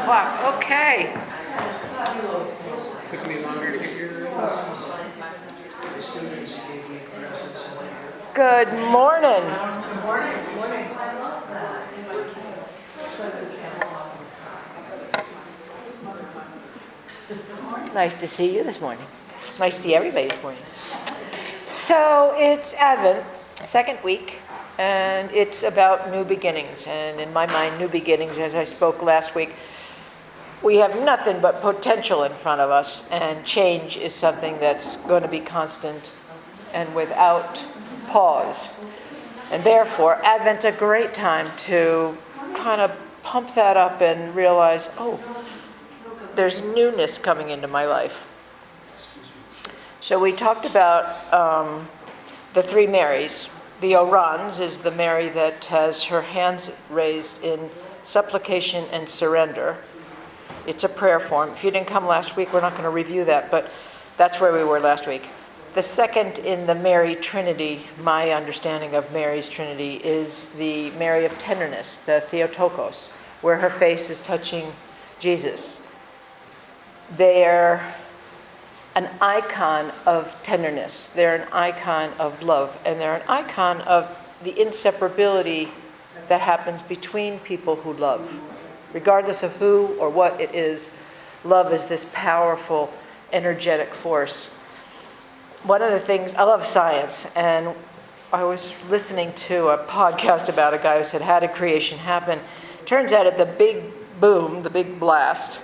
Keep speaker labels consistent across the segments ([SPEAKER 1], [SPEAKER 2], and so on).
[SPEAKER 1] o'clock. Okay.
[SPEAKER 2] Took me longer to get here.
[SPEAKER 1] Good morning. Nice to see you this morning. Nice to see everybody this morning. So it's Advent, second week, and it's about new beginnings. And in my mind, new beginnings, as I spoke last week, we have nothing but potential in front of us, and change is something that's going to be constant and without pause. And therefore, Advent's a great time to kind of pump that up and realize, oh, there's newness coming into my life. So we talked about the three Marys. The Orans is the Mary that has her hands raised in supplication and surrender. It's a prayer form. If you didn't come last week, we're not going to review that, but that's where we were last week. The second in the Mary Trinity, my understanding of Mary's Trinity, is the Mary of tenderness, the Theotokos, where her face is touching Jesus. They're an icon of tenderness. They're an icon of love, and they're an icon of the inseparability that happens between people who love. Regardless of who or what it is, love is this powerful, energetic force. One of the things, I love science, and I was listening to a podcast about a guy who said, how did creation happen? Turns out at the big boom, the big blast,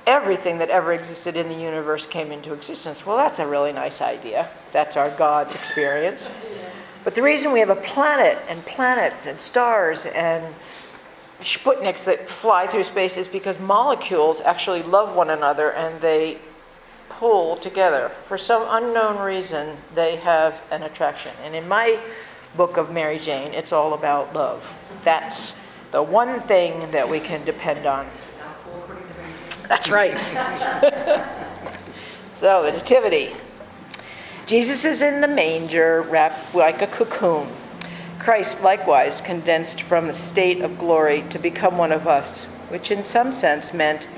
[SPEAKER 1] everything that ever existed in the universe came into existence. Well, that's a really nice idea. That's our God experience. But the reason we have a planet and planets and stars and Sputniks that fly through space is because molecules actually love one another and they pull together. For some unknown reason, they have an attraction. And in my book of Mary Jane, it's all about love. That's the one thing that we can depend on. That's right. So, the Nativity. Jesus is in the manger, wrapped like a cocoon. Christ, likewise, condensed from the state of glory to become one of us, which in some sense meant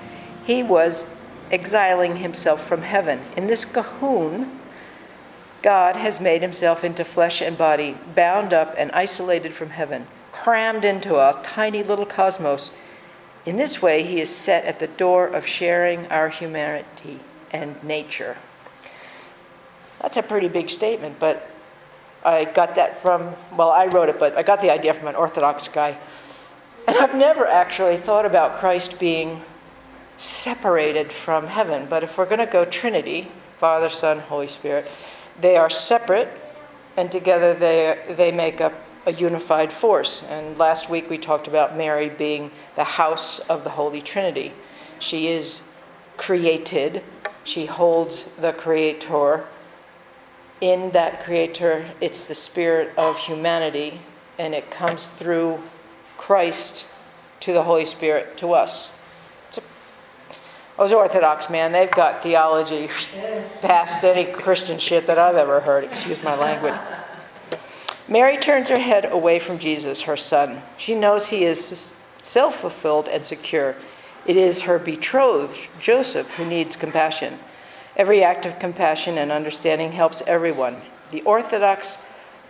[SPEAKER 1] he was exiling himself from heaven. In this cocoon, God has made himself into flesh and body, bound up and isolated from heaven, crammed into a tiny little cosmos. In this way, he is set at the door of sharing our humanity and nature. That's a pretty big statement, but I got that from, well, I wrote it, but I got the idea from an Orthodox guy. And I've never actually thought about Christ being separated from heaven. But if we're going to go Trinity, Father, Son, Holy Spirit, they are separate, and together they make up a unified force. And last week we talked about Mary being the house of the Holy Trinity. She is created. She holds the Creator. In that Creator, it's the spirit of humanity, and it comes through Christ to the Holy Spirit to us. Those Orthodox, man, they've got theology past any Christian shit that I've ever heard. Excuse my language. Mary turns her head away from Jesus, her son. She knows he is self-fulfilled and secure. It is her betrothed, Joseph, who needs compassion. Every act of compassion and understanding helps everyone. The Orthodox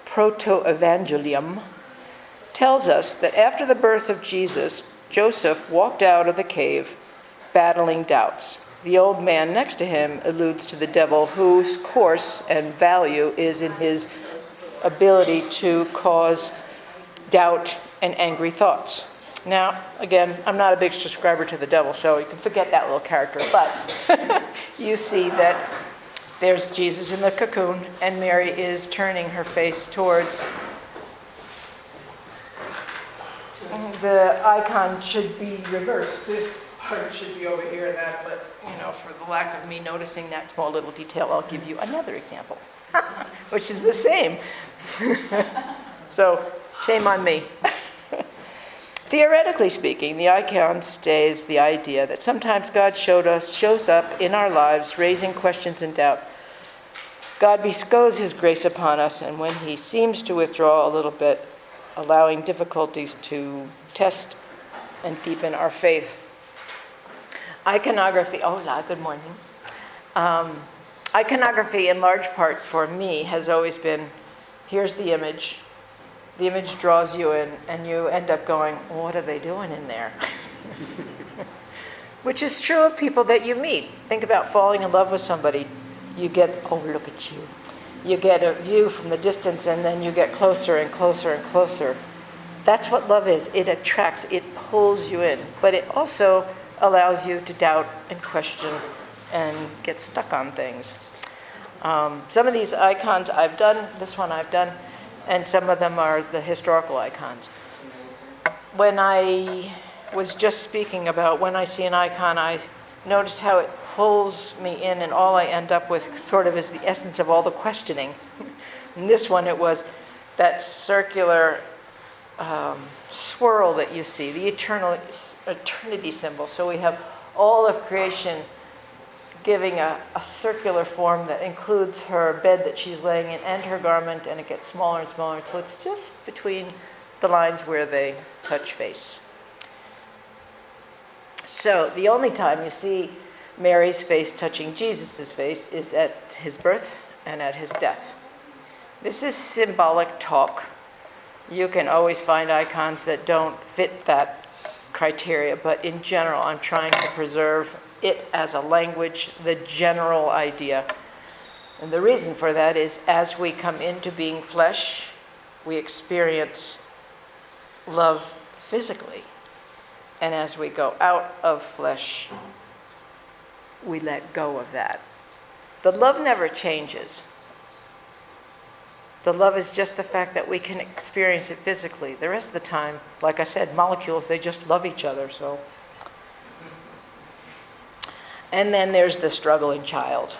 [SPEAKER 1] Proto-Evangelium tells us that after the birth of Jesus, Joseph walked out of the cave battling doubts. The old man next to him alludes to the devil, whose course and value is in his ability to cause doubt and angry thoughts. Now, again, I'm not a big subscriber to the devil, so you can forget that little character, but you see that there's Jesus in the cocoon, and Mary is turning her face towards. The icon should be reversed. This part should be over here, that, but, for the lack of me noticing that small little detail, I'll give you another example, which is the same. So, shame on me. Theoretically speaking, the icon stays the idea that sometimes God shows up in our lives, raising questions and doubt. God bestows his grace upon us, and when he seems to withdraw a little bit, allowing difficulties to test and deepen our faith. Iconography, hola, good morning. Iconography, in large part for me, has always been, here's the image draws you in, and you end up going, what are they doing in there? Which is true of people that you meet. Think about falling in love with somebody. You get, oh, look at you. You get a view from the distance, and then you get closer and closer and closer. That's what love is. It attracts, it pulls you in, but it also allows you to doubt and question and get stuck on things. Some of these icons I've done, this one I've done, and some of them are the historical icons. When I was just speaking about when I see an icon, I notice how it pulls me in, and all I end up with sort of is the essence of all the questioning. In this one, it was that circular swirl that you see, the eternity symbol. So we have all of creation giving a circular form that includes her bed that she's laying in and her garment, and it gets smaller and smaller until it's just between the lines where they touch face. So the only time you see Mary's face touching Jesus' face is at his birth and at his death. This is symbolic talk. You can always find icons that don't fit that criteria, but in general, I'm trying to preserve it as a language, the general idea. And the reason for that is as we come into being flesh, we experience love physically. And as we go out of flesh, we let go of that. The love never changes. The love is just the fact that we can experience it physically. The rest of the time, like I said, molecules, they just love each other, so. And then there's the struggling child.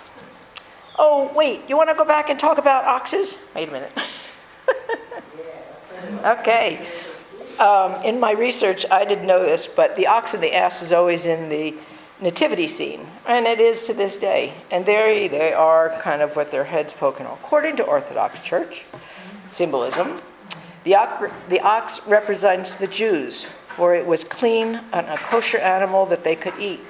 [SPEAKER 1] Oh, wait, you want to go back and talk about oxes? Wait a minute. Okay. In my research, I didn't know this, but the ox and the ass is always in the nativity scene, and it is to this day. And there they are, kind of with their heads poking. According to Orthodox Church symbolism, the ox represents the Jews, for it was clean and a kosher animal that they could eat.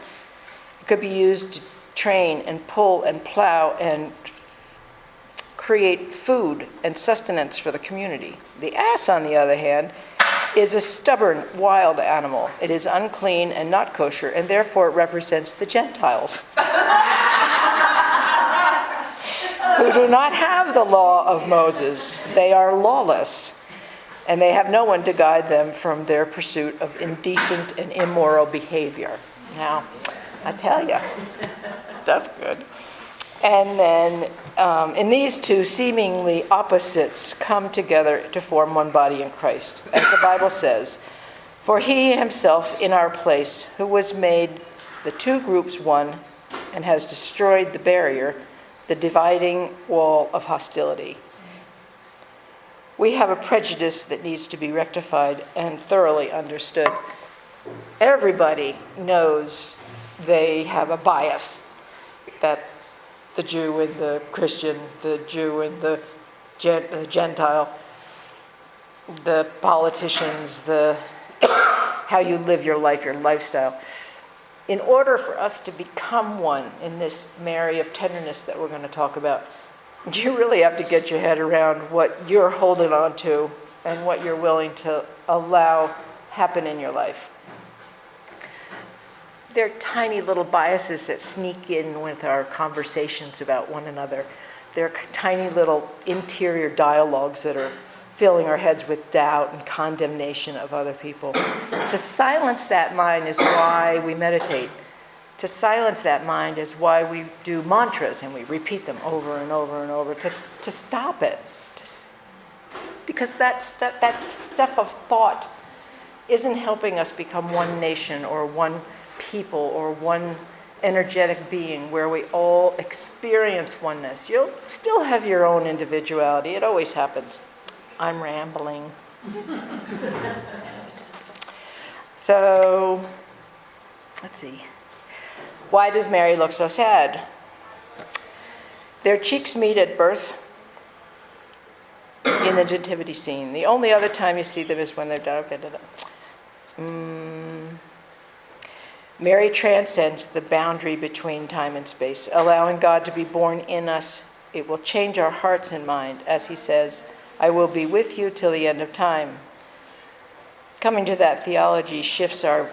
[SPEAKER 1] It could be used to train and pull and plow and create food and sustenance for the community. The ass, on the other hand, is a stubborn, wild animal. It is unclean and not kosher, and therefore it represents the Gentiles, who do not have the law of Moses. They are lawless, and they have no one to guide them from their pursuit of indecent and immoral behavior. Now, I tell you, that's good. And then, and these two seemingly opposites come together to form one body in Christ. As the Bible says, for he himself in our place, who was made the two groups one and has destroyed the barrier, the dividing wall of hostility. We have a prejudice that needs to be rectified and thoroughly understood. Everybody knows they have a bias, that the Jew and the Christian, the Jew and the Gentile, the politicians, how you live your life, your lifestyle. In order for us to become one in this Mary of tenderness that we're going to talk about, you really have to get your head around what you're holding on to and what you're willing to allow happen in your life. There are tiny little biases that sneak in with our conversations about one another. There are tiny little interior dialogues that are filling our heads with doubt and condemnation of other people. To silence that mind is why we meditate. To silence that mind is why we do mantras and we repeat them over and over and over, to stop it. Because that stuff of thought isn't helping us become one nation or one people or one energetic being where we all experience oneness. You'll still have your own individuality. It always happens. I'm rambling. So, let's see. Why does Mary look so sad? Their cheeks meet at birth in the nativity scene. The only other time you see them is when they're done. Mary transcends the boundary between time and space, allowing God to be born in us. It will change our hearts and mind, as he says, I will be with you till the end of time. Coming to that theology shifts our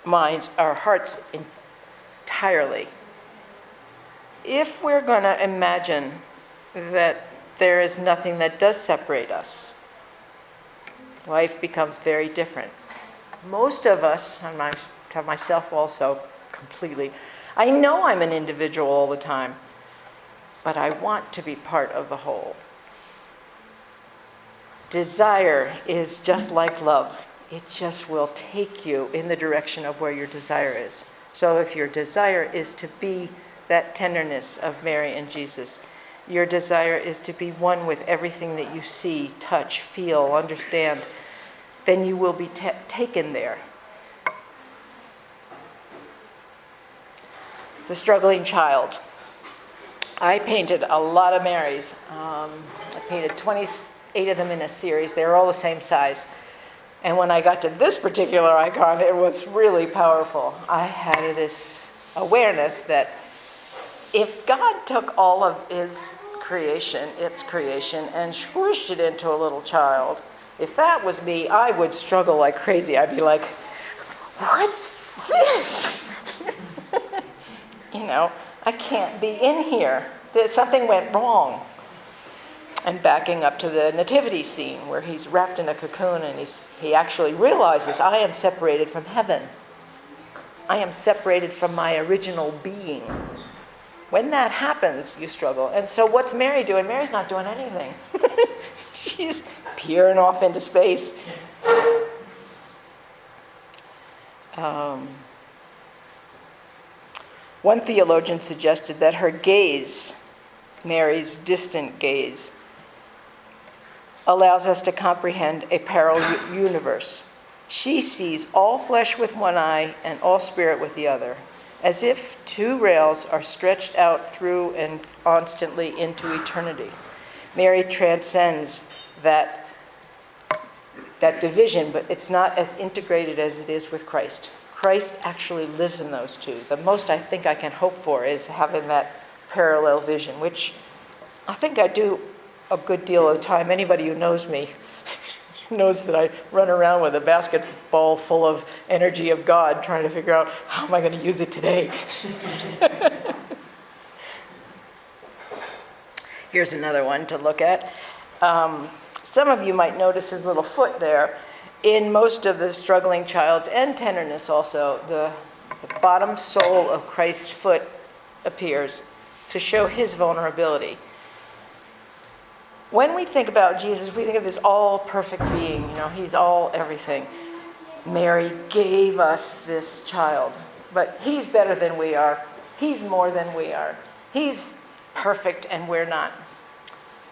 [SPEAKER 1] minds, our hearts entirely. If we're going to imagine that there is nothing that does separate us, life becomes very different. Most of us, and myself also completely, I know I'm an individual all the time, but I want to be part of the whole. Desire is just like love. It just will take you in the direction of where your desire is. So if your desire is to be that tenderness of Mary and Jesus, your desire is to be one with everything that you see, touch, feel, understand, then you will be taken there. The struggling child. I painted a lot of Marys. I painted 28 of them in a series. They were all the same size. And when I got to this particular icon, it was really powerful. I had this awareness that if God took all of his creation, its creation, and squished it into a little child, if that was me, I would struggle like crazy. I'd be like, what's this? I can't be in here. Something went wrong. And backing up to the nativity scene where he's wrapped in a cocoon and he actually realizes, I am separated from heaven. I am separated from my original being. When that happens, you struggle. And so what's Mary doing? Mary's not doing anything. She's peering off into space. One theologian suggested that her gaze, Mary's distant gaze, allows us to comprehend a parallel universe. She sees all flesh with one eye and all spirit with the other, as if two rails are stretched out through and constantly into eternity. Mary transcends that division, but it's not as integrated as it is with Christ. Christ actually lives in those two. The most I think I can hope for is having that parallel vision, which I think I do a good deal of the time. Anybody who knows me knows that I run around with a basketball full of energy of God trying to figure out how am I going to use it today. Here's another one to look at. Some of you might notice his little foot there. In most of the struggling child's and tenderness also, the bottom sole of Christ's foot appears to show his vulnerability. When we think about Jesus, we think of this all-perfect being. He's all everything. Mary gave us this child, but he's better than we are. He's more than we are. He's perfect and we're not.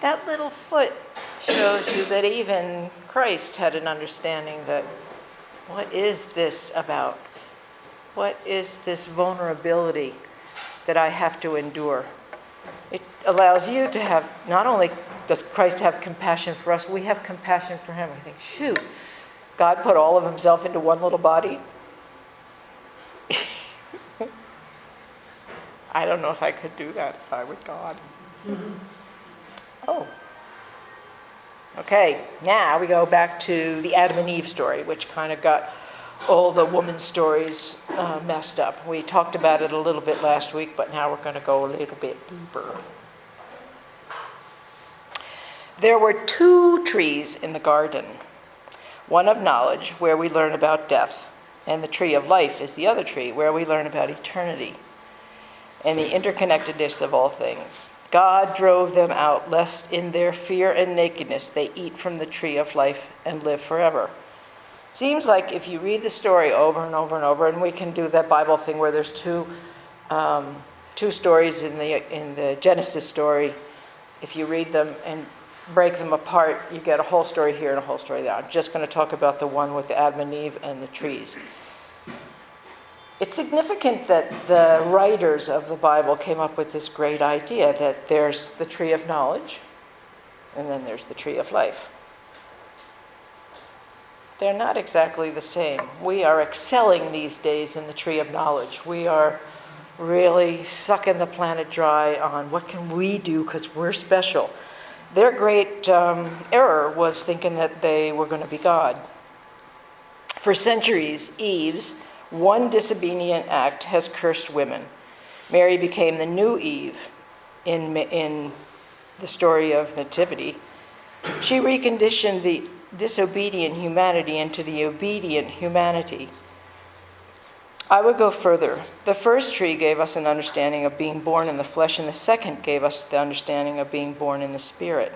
[SPEAKER 1] That little foot shows you that even Christ had an understanding that what is this about? What is this vulnerability that I have to endure? It allows you to have, not only does Christ have compassion for us, we have compassion for him. We think, shoot, God put all of himself into one little body? I don't know if I could do that if I were God. Oh. Okay, now we go back to the Adam and Eve story, which kind of got all the woman's stories messed up. We talked about it a little bit last week, but now we're going to go a little bit deeper. There were 2 trees in the garden, one of knowledge, where we learn about death, and the tree of life is the other tree, where we learn about eternity and the interconnectedness of all things. God drove them out, lest in their fear and nakedness they eat from the tree of life and live forever. Seems like if you read the story over and over and over, and we can do that Bible thing where there's two stories in the Genesis story. If you read them and break them apart, you get a whole story here and a whole story there. I'm just going to talk about the one with Adam and Eve and the trees. It's significant that the writers of the Bible came up with this great idea that there's the tree of knowledge, and then there's the tree of life. They're not exactly the same. We are excelling these days in the tree of knowledge. We are really sucking the planet dry on what can we do because we're special. Their great error was thinking that they were going to be God. For centuries, Eve's one disobedient act has cursed women. Mary became the new Eve in the story of Nativity. She reconditioned the disobedient humanity into the obedient humanity. I would go further. The first tree gave us an understanding of being born in the flesh, and the second gave us the understanding of being born in the spirit.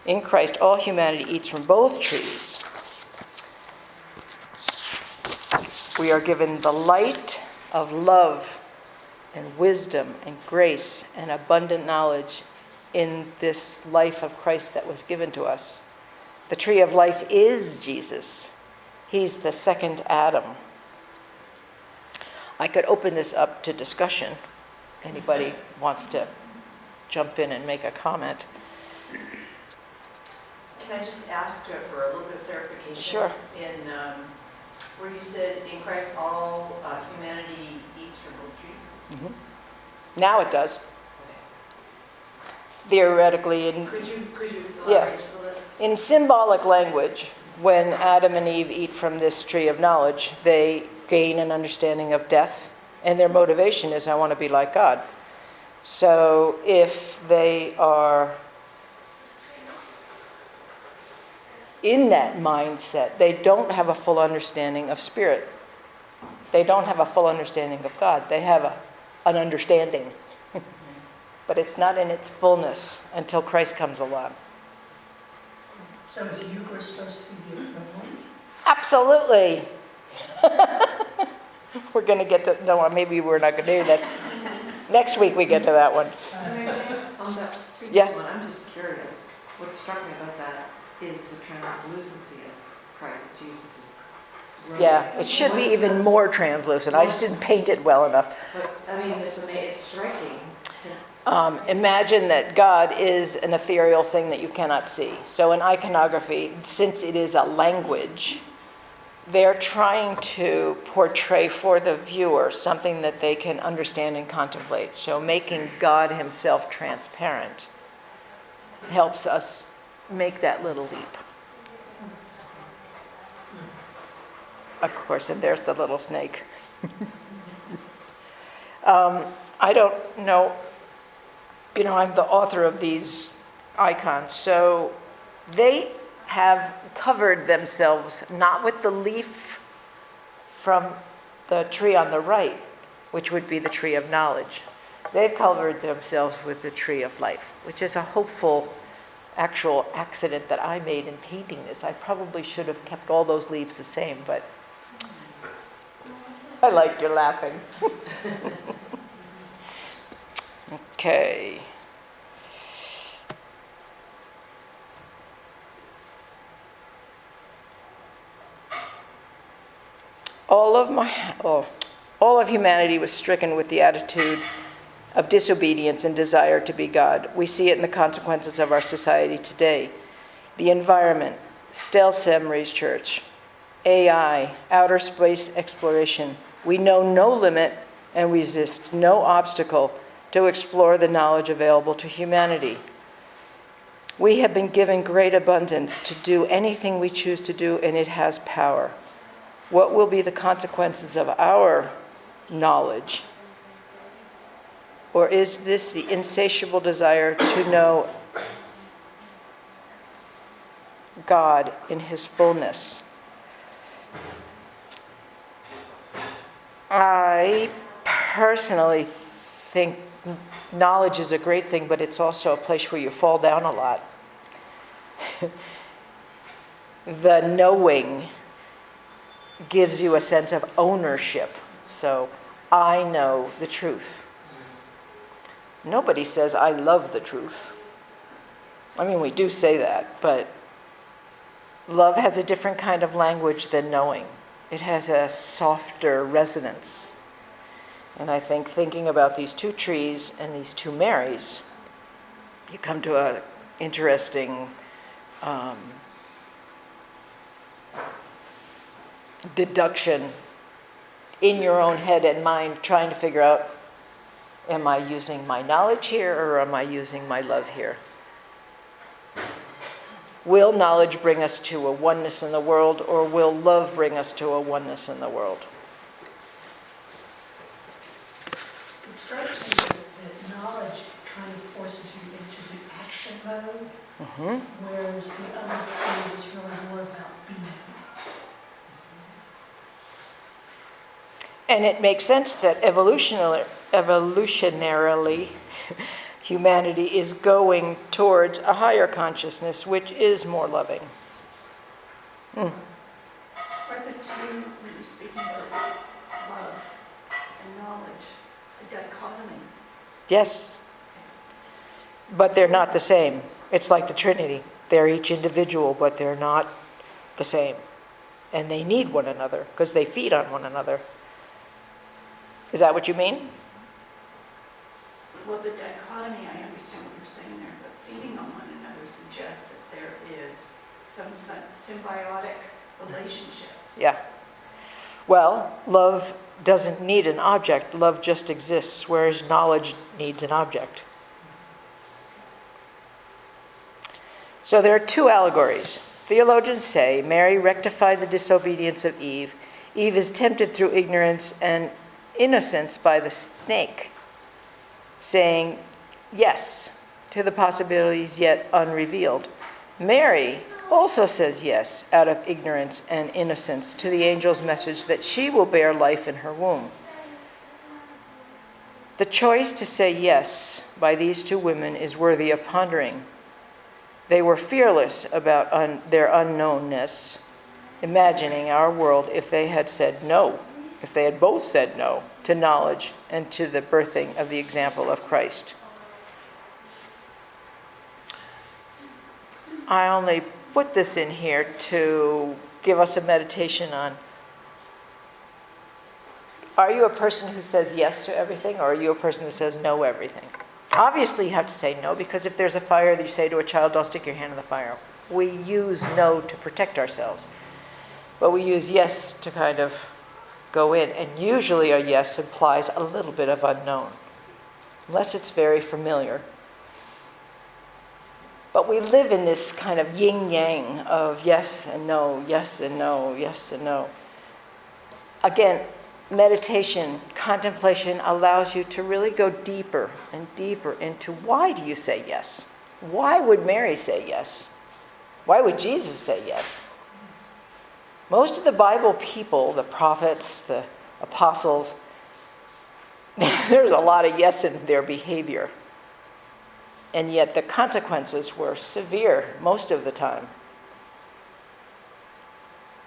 [SPEAKER 1] In Christ, all humanity eats from both trees. We are given the light of love and wisdom and grace and abundant knowledge in this life of Christ that was given to us. The tree of life is Jesus. He's the second Adam. I could open this up to discussion. Anybody wants to jump in and make a comment?
[SPEAKER 2] Can I just ask for a little bit of clarification?
[SPEAKER 1] Sure.
[SPEAKER 2] In where you said in Christ all humanity eats from both trees?
[SPEAKER 1] Mm-hmm. Now it does. Theoretically,
[SPEAKER 2] Could you elaborate
[SPEAKER 1] yeah.
[SPEAKER 2] just a little bit?
[SPEAKER 1] In symbolic language, when Adam and Eve eat from this tree of knowledge, they gain an understanding of death, and their motivation is, I want to be like God. So if they are in that mindset, they don't have a full understanding of spirit. They don't have a full understanding of God. They have an understanding. But it's not in its fullness until Christ comes along.
[SPEAKER 3] So is the Eucharist supposed to be the equivalent?
[SPEAKER 1] Absolutely. We're going to get to, no, maybe we're not going to do that. Next week we get to that one.
[SPEAKER 4] On that previous
[SPEAKER 1] Yeah.
[SPEAKER 4] one, I'm just curious. What struck me about that is the translucency of Christ, Jesus' robe.
[SPEAKER 1] Yeah, it should be even more translucent. I just didn't paint it well enough.
[SPEAKER 4] But, I mean, it's striking.
[SPEAKER 1] Imagine that God is an ethereal thing that you cannot see. So in iconography, since it is a language, they're trying to portray for the viewer something that they can understand and contemplate. So making God himself transparent helps us make that little leap. Of course, and there's the little snake. I don't know. You know, I'm the author of these icons, so they have covered themselves not with the leaf from the tree on the right, which would be the tree of knowledge. They've covered themselves with the tree of life, which is a hopeful actual accident that I made in painting this. I probably should have kept all those leaves the same, but I like your laughing. Okay. All of humanity was stricken with the attitude of disobedience and desire to be God. We see it in the consequences of our society today. The environment, Stealth Mary's Church, AI, outer space exploration. We know no limit and resist no obstacle to explore the knowledge available to humanity. We have been given great abundance to do anything we choose to do, and it has power. What will be the consequences of our knowledge? Or is this the insatiable desire to know God in his fullness? I personally think knowledge is a great thing, but it's also a place where you fall down a lot. The knowing gives you a sense of ownership. So I know the truth. Nobody says, I love the truth. I mean, we do say that, but love has a different kind of language than knowing. It has a softer resonance. And I think thinking about these two trees and these two Marys, you come to an interesting deduction in your own head and mind, trying to figure out, am I using my knowledge here or am I using my love here? Will knowledge bring us to a oneness in the world, or will love bring us to a oneness in the world?
[SPEAKER 3] It strikes me that knowledge kind of forces you into the action mode, whereas the other trade is really more about being.
[SPEAKER 1] And it makes sense that evolutionarily, humanity is going towards a higher consciousness, which is more loving.
[SPEAKER 5] Are the two, when you're speaking about love and knowledge, a dichotomy?
[SPEAKER 1] Yes. But they're not the same. It's like the Trinity. They're each individual, but they're not the same. And they need one another because they feed on one another. Is that what you mean?
[SPEAKER 5] Well, the dichotomy, I understand what you're saying there, but feeding on one another suggests that there is some symbiotic relationship.
[SPEAKER 1] Yeah. Well, love doesn't need an object. Love just exists, whereas knowledge needs an object. So there are two allegories. Theologians say Mary rectified the disobedience of Eve. Eve is tempted through ignorance and innocence by the snake, saying yes to the possibilities yet unrevealed. Mary also says yes out of ignorance and innocence to the angel's message that she will bear life in her womb. The choice to say yes by these two women is worthy of pondering. They were fearless about their unknownness, imagining our world if they had said no, if they had both said no to knowledge and to the birthing of the example of Christ. I only put this in here to give us a meditation on, are you a person who says yes to everything, or are you a person that says no everything? Obviously you have to say no, because if there's a fire, you say to a child, don't stick your hand in the fire. We use no to protect ourselves, but we use yes to kind of go in, and usually a yes implies a little bit of unknown, unless it's very familiar. But we live in this kind of yin-yang of yes and no, yes and no, yes and no. Again, meditation, contemplation allows you to really go deeper and deeper into, why do you say yes? Why would Mary say yes? Why would Jesus say yes? Most of the Bible people, the prophets, the apostles, there's a lot of yes in their behavior. And yet the consequences were severe most of the time.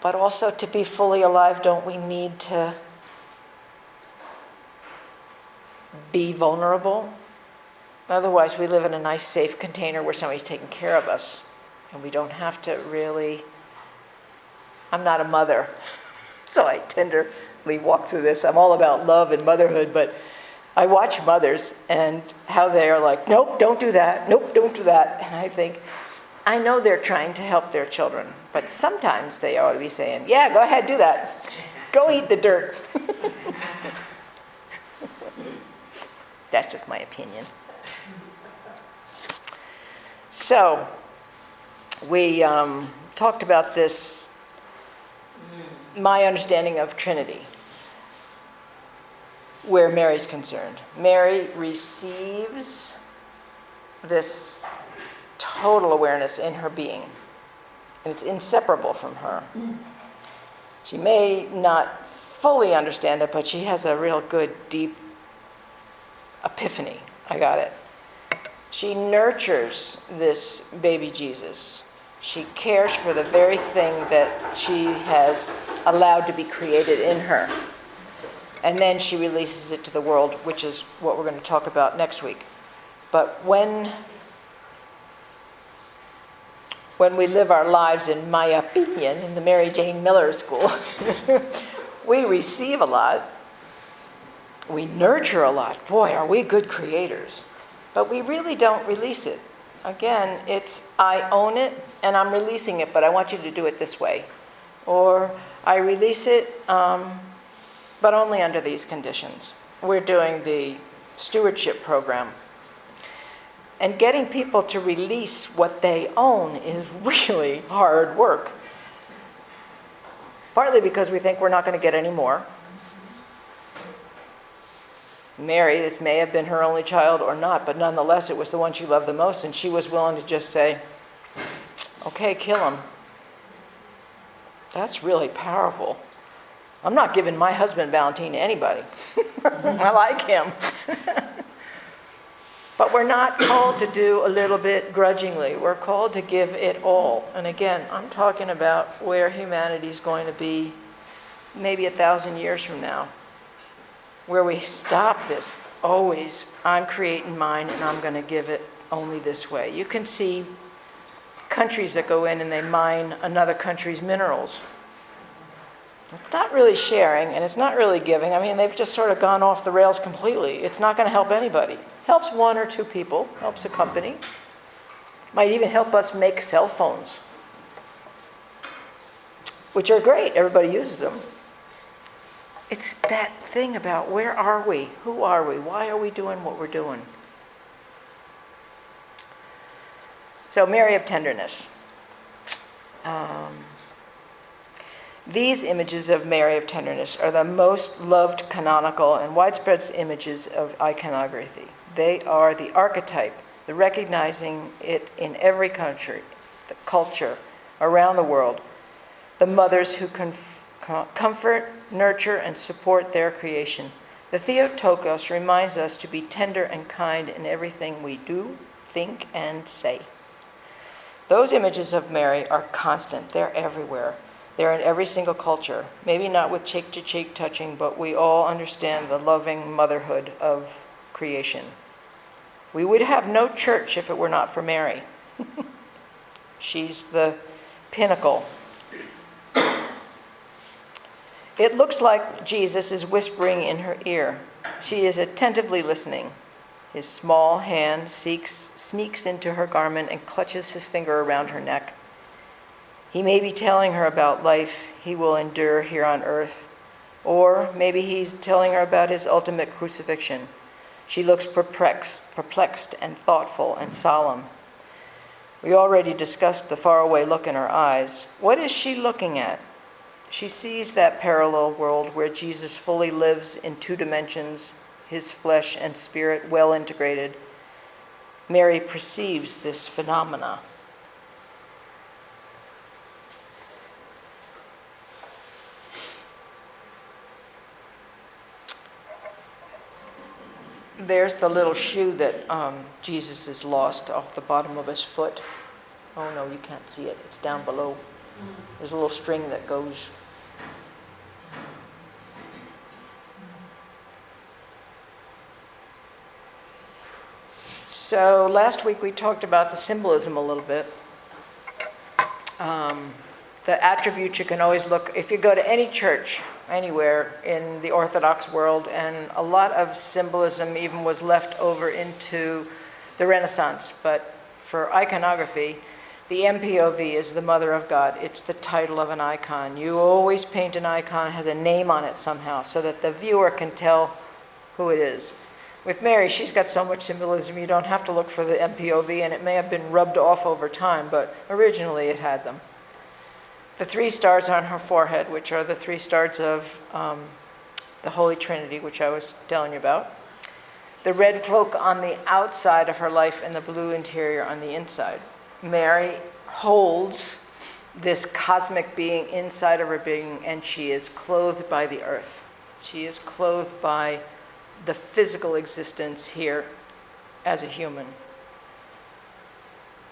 [SPEAKER 1] But also, to be fully alive, don't we need to be vulnerable? Otherwise, we live in a nice, safe container where somebody's taking care of us. And we don't have to really... I'm not a mother, so I tenderly walk through this. I'm all about love and motherhood, but I watch mothers and how they are like, nope, don't do that. Nope, don't do that. And I think, I know they're trying to help their children, but sometimes they ought to be saying, yeah, go ahead, do that. Go eat the dirt. That's just my opinion. So, we talked about this, my understanding of Trinity, where Mary's concerned. Mary receives this total awareness in her being, and it's inseparable from her. She may not fully understand it, but she has a real good, deep epiphany. I got it. She nurtures this baby Jesus. She cares for the very thing that she has allowed to be created in her. And then she releases it to the world, which is what we're going to talk about next week. But when we live our lives, in my opinion, in the Mary Jane Miller School, we receive a lot. We nurture a lot. Boy, are we good creators. But we really don't release it. Again, it's, I own it and I'm releasing it, but I want you to do it this way. Or I release it, but only under these conditions. We're doing the stewardship program. And getting people to release what they own is really hard work. Partly because we think we're not going to get any more. Mary, this may have been her only child or not, but nonetheless, it was the one she loved the most, and she was willing to just say, okay, kill him. That's really powerful. I'm not giving my husband Valentine to anybody. I like him. But we're not called to do a little bit grudgingly. We're called to give it all. And again, I'm talking about where humanity's going to be maybe 1,000 years from now, where we stop this always, I'm creating mine and I'm going to give it only this way. You can see countries that go in and they mine another country's minerals. It's not really sharing and it's not really giving. I mean, they've just sort of gone off the rails completely. It's not going to help anybody. Helps one or two people, helps a company. Might even help us make cell phones, which are great. Everybody uses them. It's that thing about where are we? Who are we? Why are we doing what we're doing? So, Mary of Tenderness. These images of Mary of Tenderness are the most loved canonical and widespread images of iconography. They are the archetype, the recognizing it in every country, the culture around the world, the mothers who comfort, nurture, and support their creation. The Theotokos reminds us to be tender and kind in everything we do, think, and say. Those images of Mary are constant. They're everywhere. They're in every single culture. Maybe not with cheek-to-cheek touching, but we all understand the loving motherhood of creation. We would have no church if it were not for Mary. She's the pinnacle. It looks like Jesus is whispering in her ear. She is attentively listening. His small hand sneaks into her garment and clutches his finger around her neck. He may be telling her about life he will endure here on earth, or maybe he's telling her about his ultimate crucifixion. She looks perplexed and thoughtful and solemn. We already discussed the faraway look in her eyes. What is she looking at? She sees that parallel world where Jesus fully lives in 2 dimensions, his flesh and spirit well integrated. Mary perceives this phenomena. There's the little shoe that Jesus has lost off the bottom of his foot. Oh no, you can't see it. It's down below. There's a little string that goes. So last week we talked about the symbolism a little bit. The attributes you can always look, if you go to any church, anywhere in the Orthodox world, and a lot of symbolism even was left over into the Renaissance. But for iconography, the MPOV is the Mother of God. It's the title of an icon. You always paint an icon, has a name on it somehow, so that the viewer can tell who it is. With Mary, she's got so much symbolism, you don't have to look for the MPOV, and it may have been rubbed off over time, but originally it had them. The 3 stars on her forehead, which are the 3 stars of the Holy Trinity, which I was telling you about. The red cloak on the outside of her life and the blue interior on the inside. Mary holds this cosmic being inside of her being, and she is clothed by the earth. She is clothed by the physical existence here as a human.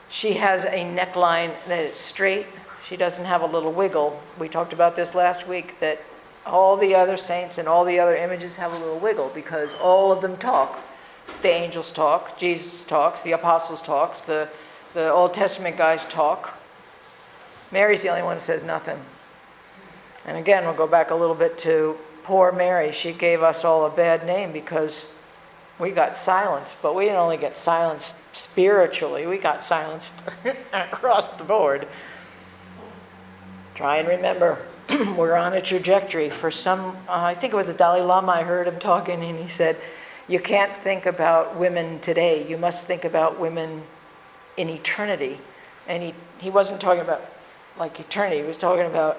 [SPEAKER 1] She has a neckline that is straight. She doesn't have a little wiggle. We talked about this last week, that all the other saints and all the other images have a little wiggle because all of them talk. The angels talk, Jesus talks, the apostles talk, the Old Testament guys talk. Mary's the only one who says nothing. And again, we'll go back a little bit to poor Mary. She gave us all a bad name because we got silenced, but we didn't only get silenced spiritually, we got silenced across the board. Try and remember, we're on a trajectory for some, I think it was the Dalai Lama, I heard him talking, and he said, you can't think about women today, you must think about women in eternity. And he wasn't talking about like eternity, he was talking about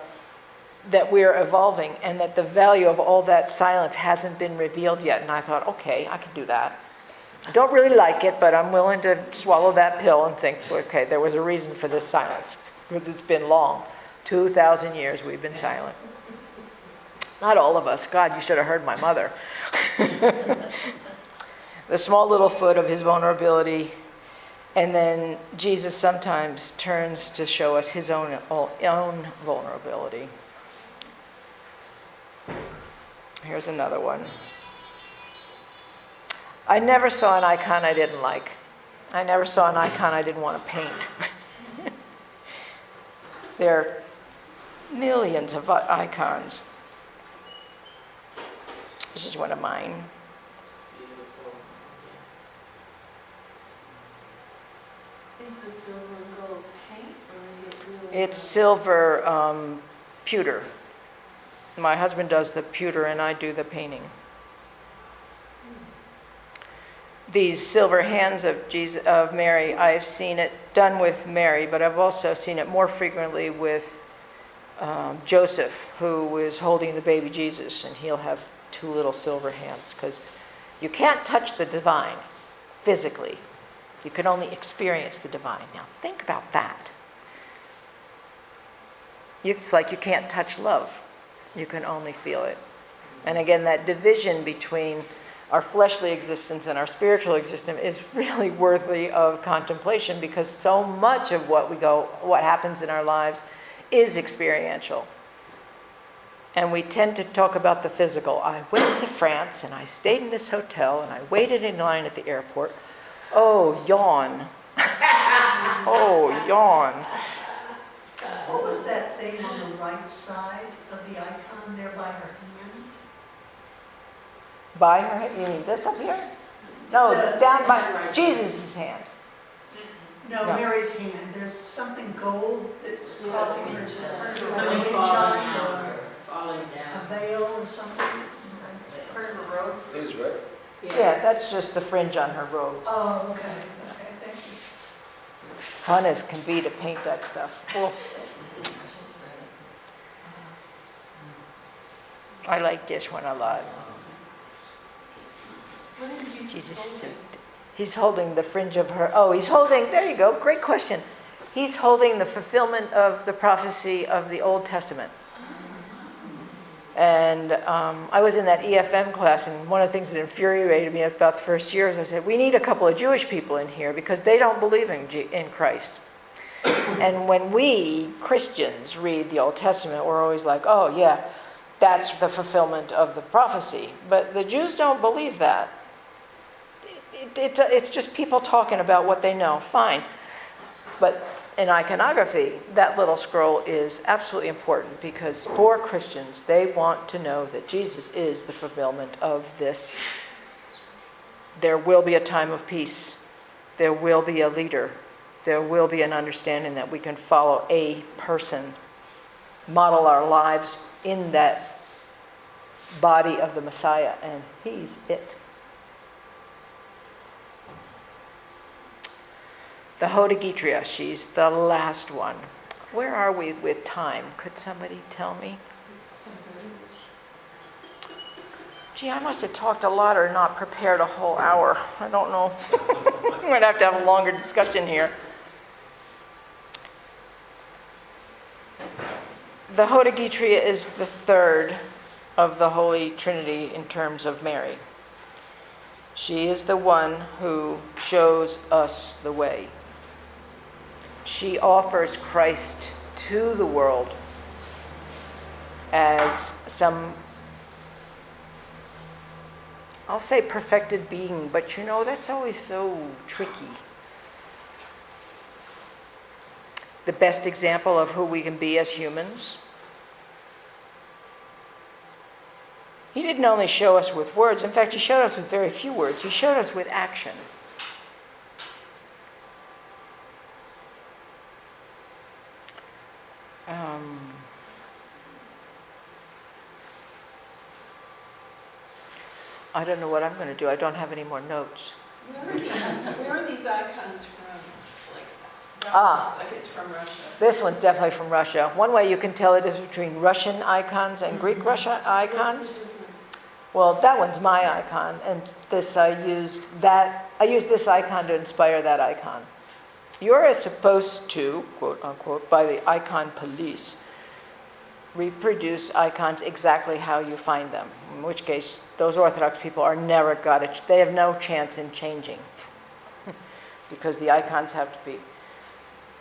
[SPEAKER 1] that we're evolving and that the value of all that silence hasn't been revealed yet. And I thought, okay, I can do that. I don't really like it, but I'm willing to swallow that pill and think, okay, there was a reason for this silence, because it's been long. 2,000 years we've been silent. Not all of us. God, you should have heard my mother. The small little foot of his vulnerability. And then Jesus sometimes turns to show us his own vulnerability. Here's another one. I never saw an icon I didn't like. I never saw an icon I didn't want to paint. There are millions of icons. This is one of mine.
[SPEAKER 5] Is the silver and gold paint, or is it really?
[SPEAKER 1] It's silver pewter. My husband does the pewter and I do the painting. These silver hands of Jesus, of Mary, I've seen it done with Mary, but I've also seen it more frequently with Joseph, who is holding the baby Jesus, and he'll have two little silver hands, because you can't touch the divine physically. You can only experience the divine. Now think about that. It's like you can't touch love. You can only feel it. And again, that division between our fleshly existence and our spiritual existence is really worthy of contemplation, because so much of what happens in our lives is experiential. And we tend to talk about the physical. I went to France and I stayed in this hotel and I waited in line at the airport. Oh, yawn. Oh, yawn.
[SPEAKER 3] What was that thing on the right side of the icon there by her hand?
[SPEAKER 1] By her, you mean this up here? No, down by Jesus' hand.
[SPEAKER 3] No,
[SPEAKER 1] No.
[SPEAKER 3] Mary's hand. There's something gold that's causing her to
[SPEAKER 2] Something falling down, falling
[SPEAKER 3] a
[SPEAKER 2] down.
[SPEAKER 3] veil or something.
[SPEAKER 2] Part of a robe?
[SPEAKER 6] Is right.
[SPEAKER 1] Yeah, that's just the fringe on her robe.
[SPEAKER 3] Oh, okay, okay, thank you.
[SPEAKER 1] Fun as can be to paint that stuff. Oh. I like this one a lot.
[SPEAKER 5] What is Jesus
[SPEAKER 1] Jesus
[SPEAKER 5] holding?
[SPEAKER 1] suit. He's holding the fringe of her. Oh, he's holding, there you go, great question. He's holding the fulfillment of the prophecy of the Old Testament. And I was in that EFM class, and one of the things that infuriated me about the first year is I said, we need a couple of Jewish people in here because they don't believe in Christ. And when we Christians read the Old Testament, we're always like, oh yeah, that's the fulfillment of the prophecy. But the Jews don't believe that. It's just people talking about what they know, fine. But in iconography, that little scroll is absolutely important, because for Christians, they want to know that Jesus is the fulfillment of this. There will be a time of peace. There will be a leader. There will be an understanding that we can follow a person, model our lives in that body of the Messiah, and he's it. The Hodegetria, she's the last one. Where are we with time? Could somebody tell me? Gee, I must have talked a lot or not prepared a whole hour. I don't know. I'm going to have a longer discussion here. The Hodegetria is the third of the Holy Trinity in terms of Mary. She is the one who shows us the way. She offers Christ to the world as some, I'll say perfected being, but you know, that's always so tricky. The best example of who we can be as humans. He didn't only show us with words, in fact, he showed us with very few words. He showed us with action. I don't know what I'm going to do. I don't have any more notes.
[SPEAKER 6] Where are these icons from? Like, like it's from Russia.
[SPEAKER 1] This one's definitely from Russia. One way you can tell it is between Russian icons and Greek Russia icons.
[SPEAKER 6] What's the difference?
[SPEAKER 1] Well, that one's my icon, and I used this icon to inspire that icon. You're supposed to, quote unquote, by the icon police, reproduce icons exactly how you find them. In which case, those Orthodox people are never got it. They have no chance in changing because the icons have to be.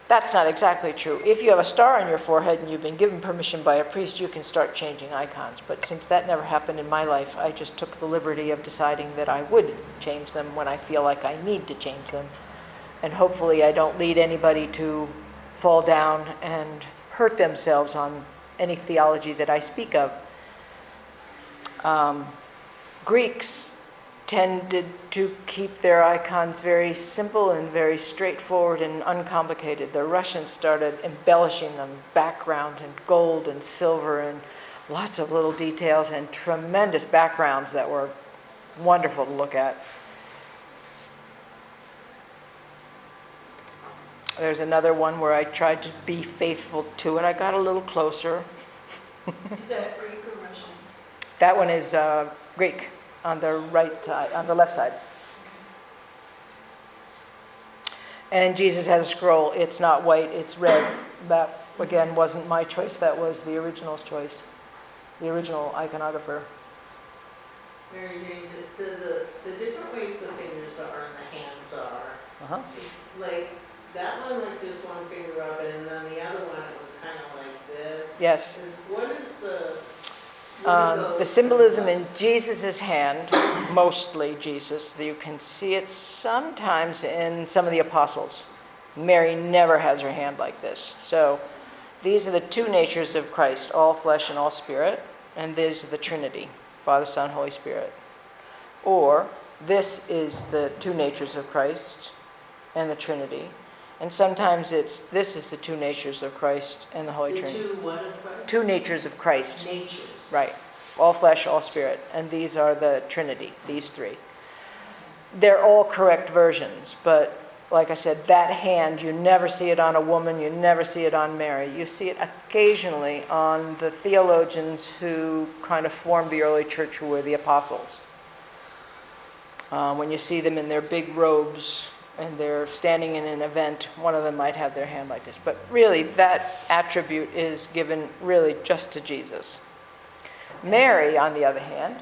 [SPEAKER 1] That's not exactly true. If you have a star on your forehead and you've been given permission by a priest, you can start changing icons. But since that never happened in my life, I just took the liberty of deciding that I would change them when I feel like I need to change them. And hopefully I don't lead anybody to fall down and hurt themselves on any theology that I speak of. Greeks tended to keep their icons very simple and very straightforward and uncomplicated. The Russians started embellishing them, backgrounds and gold and silver and lots of little details and tremendous backgrounds that were wonderful to look at. There's another one where I tried to be faithful to it. I got a little closer.
[SPEAKER 6] Is that Greek or Russian?
[SPEAKER 1] That one is Greek on the right side, on the left side. And Jesus has a scroll. It's not white, it's red. That, again, wasn't my choice. That was the original's choice, the original iconographer.
[SPEAKER 7] Mary Jane, the different ways the fingers are and the hands are,
[SPEAKER 1] Uh-huh.
[SPEAKER 7] like that one, like there's one finger up, and then the other one, it was kind of like this.
[SPEAKER 1] Yes.
[SPEAKER 7] What is the
[SPEAKER 1] The symbolism in Jesus' hand, mostly Jesus, you can see it sometimes in some of the apostles. Mary never has her hand like this. So these are the two natures of Christ, all flesh and all spirit, and this is the Trinity, Father, Son, Holy Spirit. Or this is the two natures of Christ and the Trinity. And sometimes this is the two natures of Christ and the Holy Trinity.
[SPEAKER 7] two what of Christ?
[SPEAKER 1] Two natures of Christ.
[SPEAKER 7] Natures.
[SPEAKER 1] Right. All flesh, all spirit. And these are the Trinity, these three. They're all correct versions, but like I said, that hand, you never see it on a woman, you never see it on Mary. You see it occasionally on the theologians who kind of formed the early church, who were the apostles. When you see them in their big robes and they're standing in an event, one of them might have their hand like this. But really, that attribute is given really just to Jesus. Mary, on the other hand,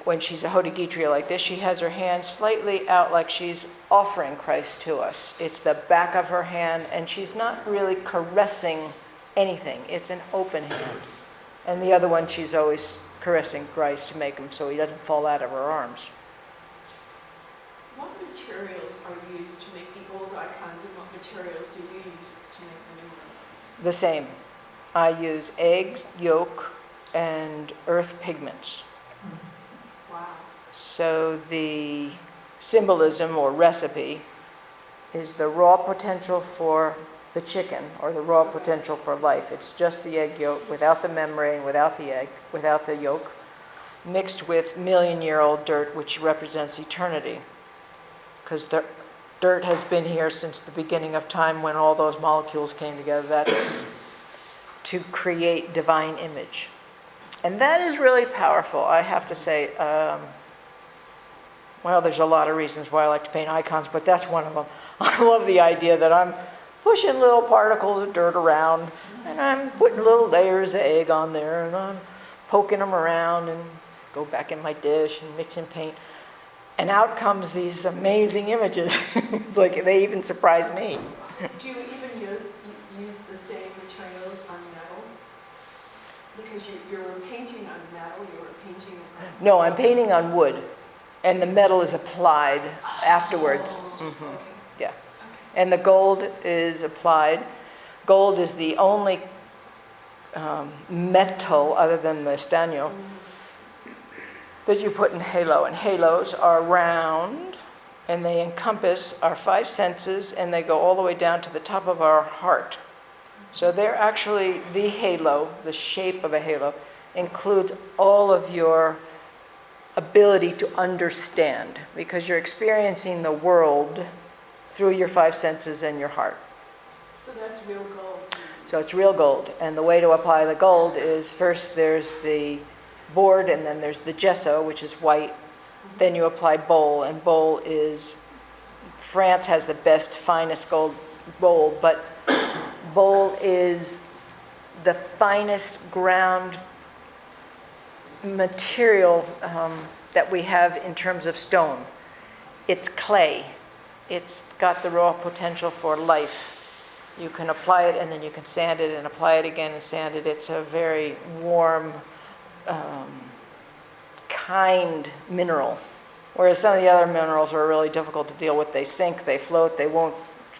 [SPEAKER 1] when she's a Hodegetria like this, she has her hand slightly out like she's offering Christ to us. It's the back of her hand, and she's not really caressing anything. It's an open hand. And the other one, she's always caressing Christ to make him so he doesn't fall out of her arms.
[SPEAKER 6] What materials are used to make the old icons, and what materials do you use to make the new ones?
[SPEAKER 1] The same. I use eggs, yolk, and earth pigments.
[SPEAKER 6] Wow.
[SPEAKER 1] So the symbolism or recipe is the raw potential for the chicken, or the raw potential for life. It's just the egg yolk, without the membrane, without the egg, without the yolk, mixed with million-year-old dirt, which represents eternity. Because the dirt has been here since the beginning of time when all those molecules came together. That's to create divine image. And that is really powerful, I have to say. Well, there's a lot of reasons why I like to paint icons, but that's one of them. I love the idea that I'm pushing little particles of dirt around, and I'm putting little layers of egg on there, and I'm poking them around and go back in my dish and mix and paint. And out comes these amazing images. It's like they even surprise me.
[SPEAKER 6] Do you even use the same materials on metal? Because you were painting on metal, you were painting on...
[SPEAKER 1] No, I'm painting on wood, and the metal is applied afterwards.
[SPEAKER 6] Oh, okay.
[SPEAKER 1] Yeah.
[SPEAKER 6] Okay.
[SPEAKER 1] And the gold is applied. Gold is the only metal, other than the estaño, that you put in halo. And halos are round, and they encompass our five senses, and they go all the way down to the top of our heart. So they're actually, the halo, the shape of a halo, includes all of your ability to understand, because you're experiencing the world through your five senses and your heart.
[SPEAKER 6] So that's real gold.
[SPEAKER 1] So it's real gold. And the way to apply the gold is first there's the board, and then there's the gesso, which is white. Then you apply bowl, and bowl is, France has the best, finest gold bowl, but bowl is the finest ground material that we have in terms of stone. It's clay. It's got the raw potential for life. You can apply it and then you can sand it and apply it again and sand it. It's a very warm, kind mineral. Whereas some of the other minerals are really difficult to deal with. They sink, they float, they won't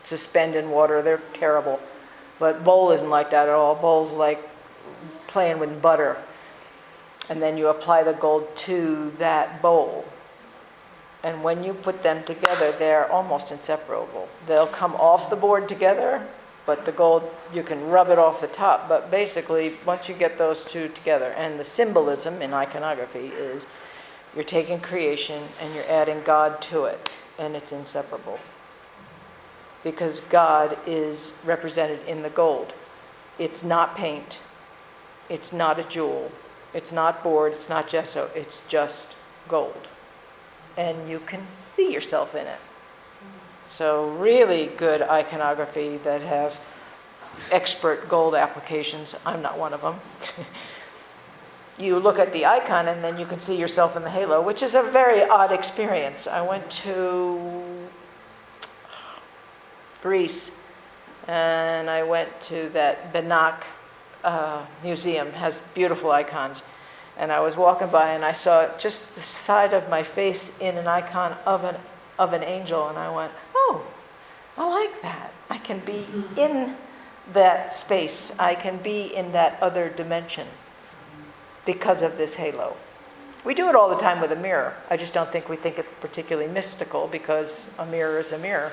[SPEAKER 1] suspend in water. They're terrible. But bowl isn't like that at all. Bowl's like playing with butter. And then you apply the gold to that bowl. And when you put them together, they're almost inseparable. They'll come off the board together, but the gold, you can rub it off the top. But basically, once you get those two together, and the symbolism in iconography is you're taking creation and you're adding God to it, and it's inseparable. Because God is represented in the gold. It's not paint. It's not a jewel. It's not board. It's not gesso. It's just gold. And you can see yourself in it. So really good iconography that has expert gold applications. I'm not one of them. You look at the icon and then you can see yourself in the halo, which is a very odd experience. I went to Greece and I went to that Benak museum, has beautiful icons. And I was walking by and I saw just the side of my face in an icon of an angel, and I went, oh, I like that. I can be in that space. I can be in that other dimension because of this halo. We do it all the time with a mirror. I just don't think we think it particularly mystical because a mirror is a mirror.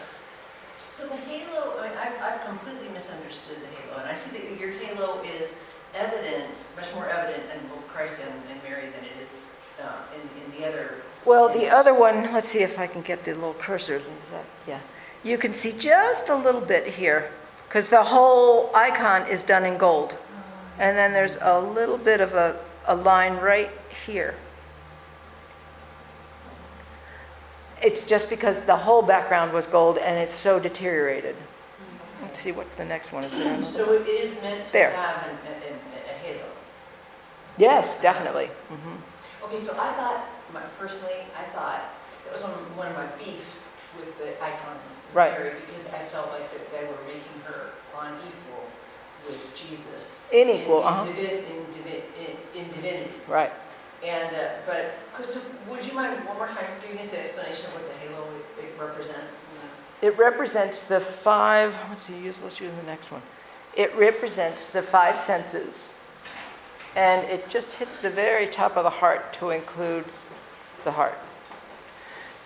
[SPEAKER 2] So the halo, I mean, I've completely misunderstood the halo, and I see that your halo is evident, much more evident in both Christ and Mary than it is in the other.
[SPEAKER 1] Well, the other one, let's see if I can get the little cursor. Is that, yeah. You can see just a little bit here, because the whole icon is done in gold. And then there's a little bit of a line right here. It's just because the whole background was gold and it's so deteriorated. Let's see, what's the next one? Is there another?
[SPEAKER 2] So it is meant to
[SPEAKER 1] There.
[SPEAKER 2] have a halo.
[SPEAKER 1] Yes, definitely. Mm-hmm.
[SPEAKER 2] Okay, so I thought, personally, I thought that was one of my beef with the icons of
[SPEAKER 1] Right.
[SPEAKER 2] Mary, because I felt like that they were making her on equal with Jesus.
[SPEAKER 1] Unequal,
[SPEAKER 2] in divinity.
[SPEAKER 1] Right.
[SPEAKER 2] And, but, so would you mind one more time giving us the explanation of what the halo it represents?
[SPEAKER 1] It represents the five, let's use the next one. It represents the five senses, and it just hits the very top of the heart to include the heart.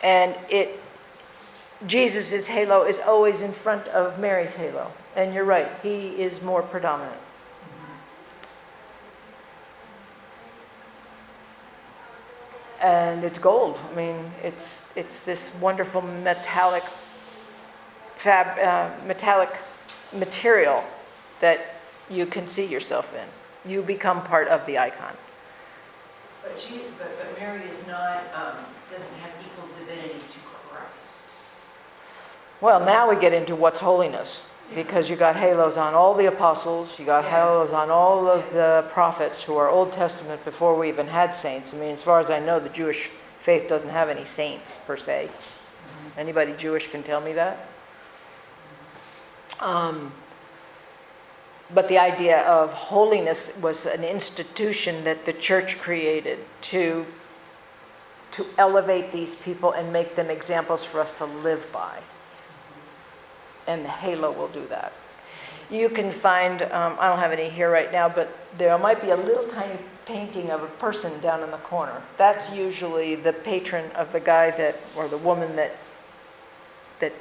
[SPEAKER 1] And Jesus' halo is always in front of Mary's halo. And you're right, he is more predominant. And it's gold. I mean, it's this wonderful metallic material that you can see yourself in. You become part of the icon.
[SPEAKER 2] But Mary is not, doesn't have equal divinity to Christ.
[SPEAKER 1] Well, now we get into what's holiness, because you got halos on all the apostles, you got halos on all of the prophets who are Old Testament before we even had saints. I mean, as far as I know, the Jewish faith doesn't have any saints per se. Anybody Jewish can tell me that? But the idea of holiness was an institution that the church created to elevate these people and make them examples for us to live by. And the halo will do that. You can find, I don't have any here right now, but there might be a little tiny painting of a person down in the corner. That's usually the patron of the guy that, or the woman that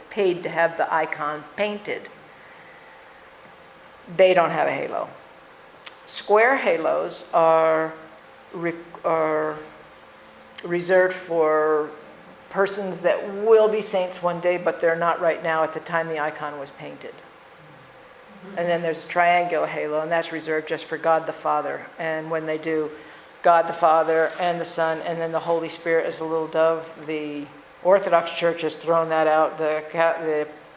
[SPEAKER 1] paid to have the icon painted. They don't have a halo. Square halos are reserved for persons that will be saints one day, but they're not right now at the time the icon was painted. And then there's a triangular halo, and that's reserved just for God the Father. And when they do God the Father and the Son and then the Holy Spirit as a little dove, the Orthodox Church has thrown that out, the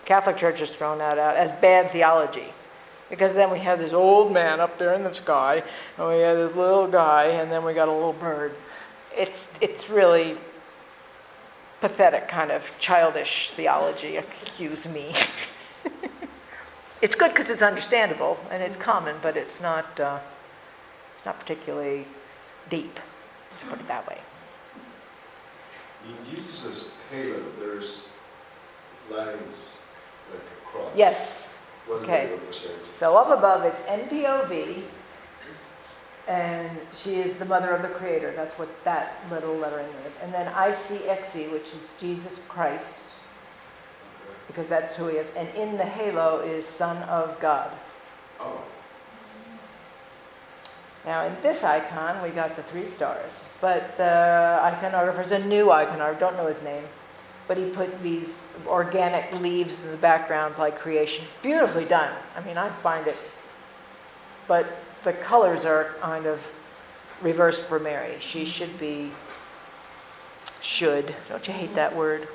[SPEAKER 1] Catholic Church has thrown that out as bad theology. Because then we have this old man up there in the sky, and we have this little guy, and then we got a little bird. It's really pathetic kind of childish theology, excuse me. It's good because it's understandable and it's common, but it's not particularly deep, let's put it that way.
[SPEAKER 8] In Jesus' halo, there's lines like a cross.
[SPEAKER 1] Yes.
[SPEAKER 8] What
[SPEAKER 1] Okay.
[SPEAKER 8] do they represent?
[SPEAKER 1] So up above it's NPOV, and she is the mother of the Creator. That's what that little lettering is. And then ICXE, which is Jesus Christ,
[SPEAKER 8] Okay.
[SPEAKER 1] because that's who he is. And in the halo is Son of God.
[SPEAKER 8] Oh,
[SPEAKER 1] Now in this icon, we got the 3 stars, but the iconographer's a new iconographer, don't know his name, but he put these organic leaves in the background like creation. Beautifully done. I mean, I find it, but the colors are kind of reversed for Mary. She should be, don't you hate that word?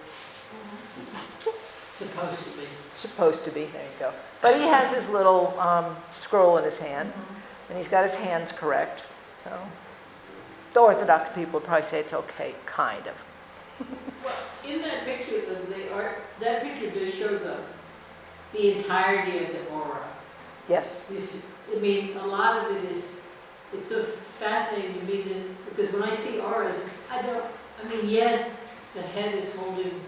[SPEAKER 7] Supposed to be.
[SPEAKER 1] Supposed to be, there you go. But he has his little scroll in his hand, and he's got his hands correct. So the Orthodox people would probably say it's okay, kind of.
[SPEAKER 7] Well, in that picture, that picture does show the entirety of the aura.
[SPEAKER 1] Yes.
[SPEAKER 7] I mean, a lot of it is, it's so fascinating to me because when I see auras, yes, the head is holding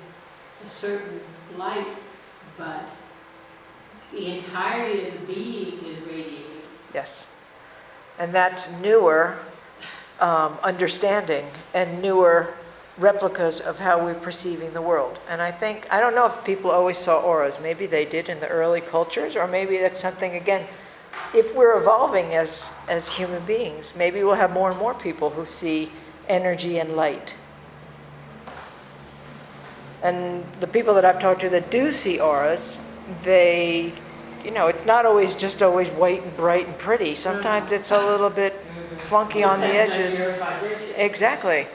[SPEAKER 7] a certain light, but the entirety of the being is radiating.
[SPEAKER 1] Yes. And that's newer understanding and newer replicas of how we're perceiving the world. And I don't know if people always saw auras. Maybe they did in the early cultures, or maybe that's something, again, if we're evolving as human beings, maybe we'll have more and more people who see energy and light. And the people that I've talked to that do see auras, they, it's not always white and bright and pretty. Sometimes it's a little bit funky on the edges. Exactly.